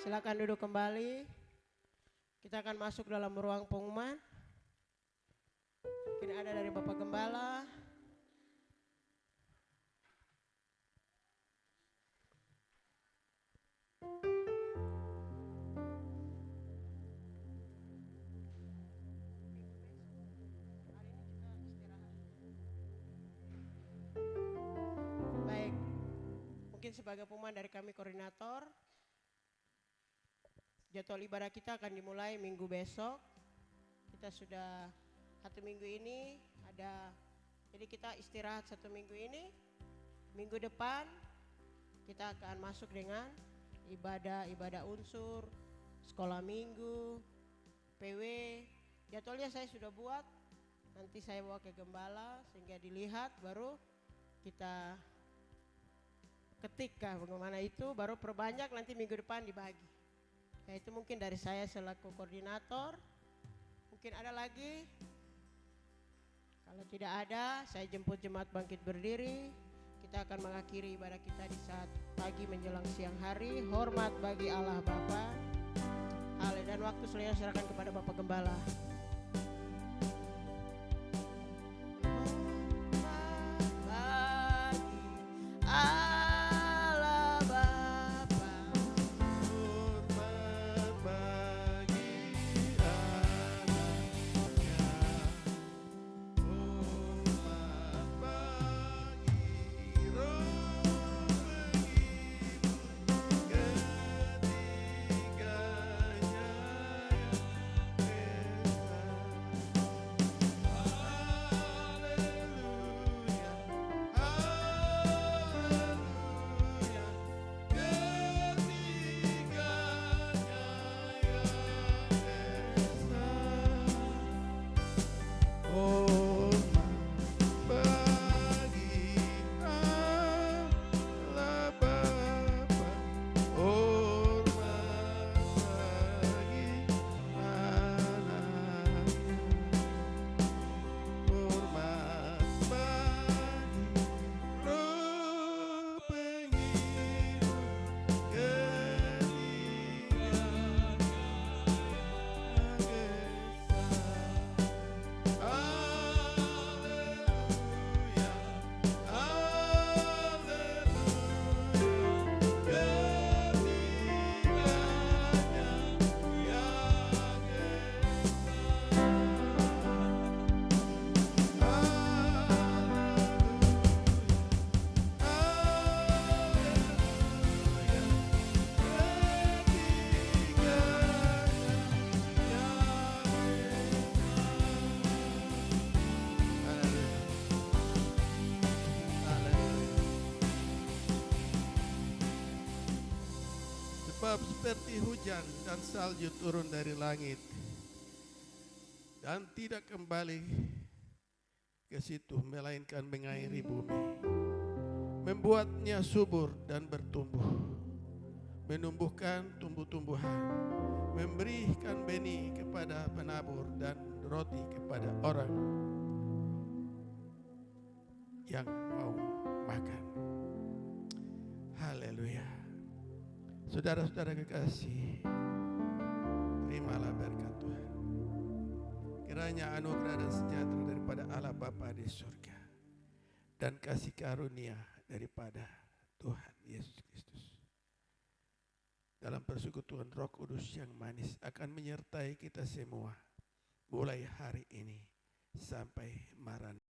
Silakan duduk kembali. Kita akan masuk dalam ruang pengumuman. Mungkin ada dari Bapak Gembala. Baik, mungkin sebagai pengumuman dari kami koordinator, jadwal ibadah kita akan dimulai minggu besok. Kita sudah 1 minggu ini ada, jadi kita istirahat 1 minggu ini. Minggu depan kita akan masuk dengan ibadah unsur, sekolah minggu, PW. Jadwalnya saya sudah buat, nanti saya bawa ke gembala sehingga dilihat, baru kita ketika bagaimana itu, baru perbanyak nanti minggu depan dibagi. Ya, itu mungkin dari saya selaku koordinator. Mungkin ada lagi Kalau tidak ada, saya jemput jemaat bangkit berdiri. Kita akan mengakhiri ibadah kita di saat pagi menjelang siang hari. Hormat bagi Allah Bapa. Haleluya. Dan waktu selanjutnya serahkan kepada Bapak Gembala. Sebab seperti hujan dan salju turun dari langit dan tidak kembali ke situ melainkan mengairi bumi, membuatnya subur dan bertumbuh, menumbuhkan tumbuh-tumbuhan, memberikan benih kepada penabur dan roti kepada orang yang mau makan. Haleluya. Saudara-saudara kekasih, terimalah berkat Tuhan. Kiranya anugerah dan sejahtera daripada Allah Bapa di surga dan kasih karunia daripada Tuhan Yesus Kristus dalam persekutuan Roh Kudus yang manis akan menyertai kita semua mulai hari ini sampai maranatha.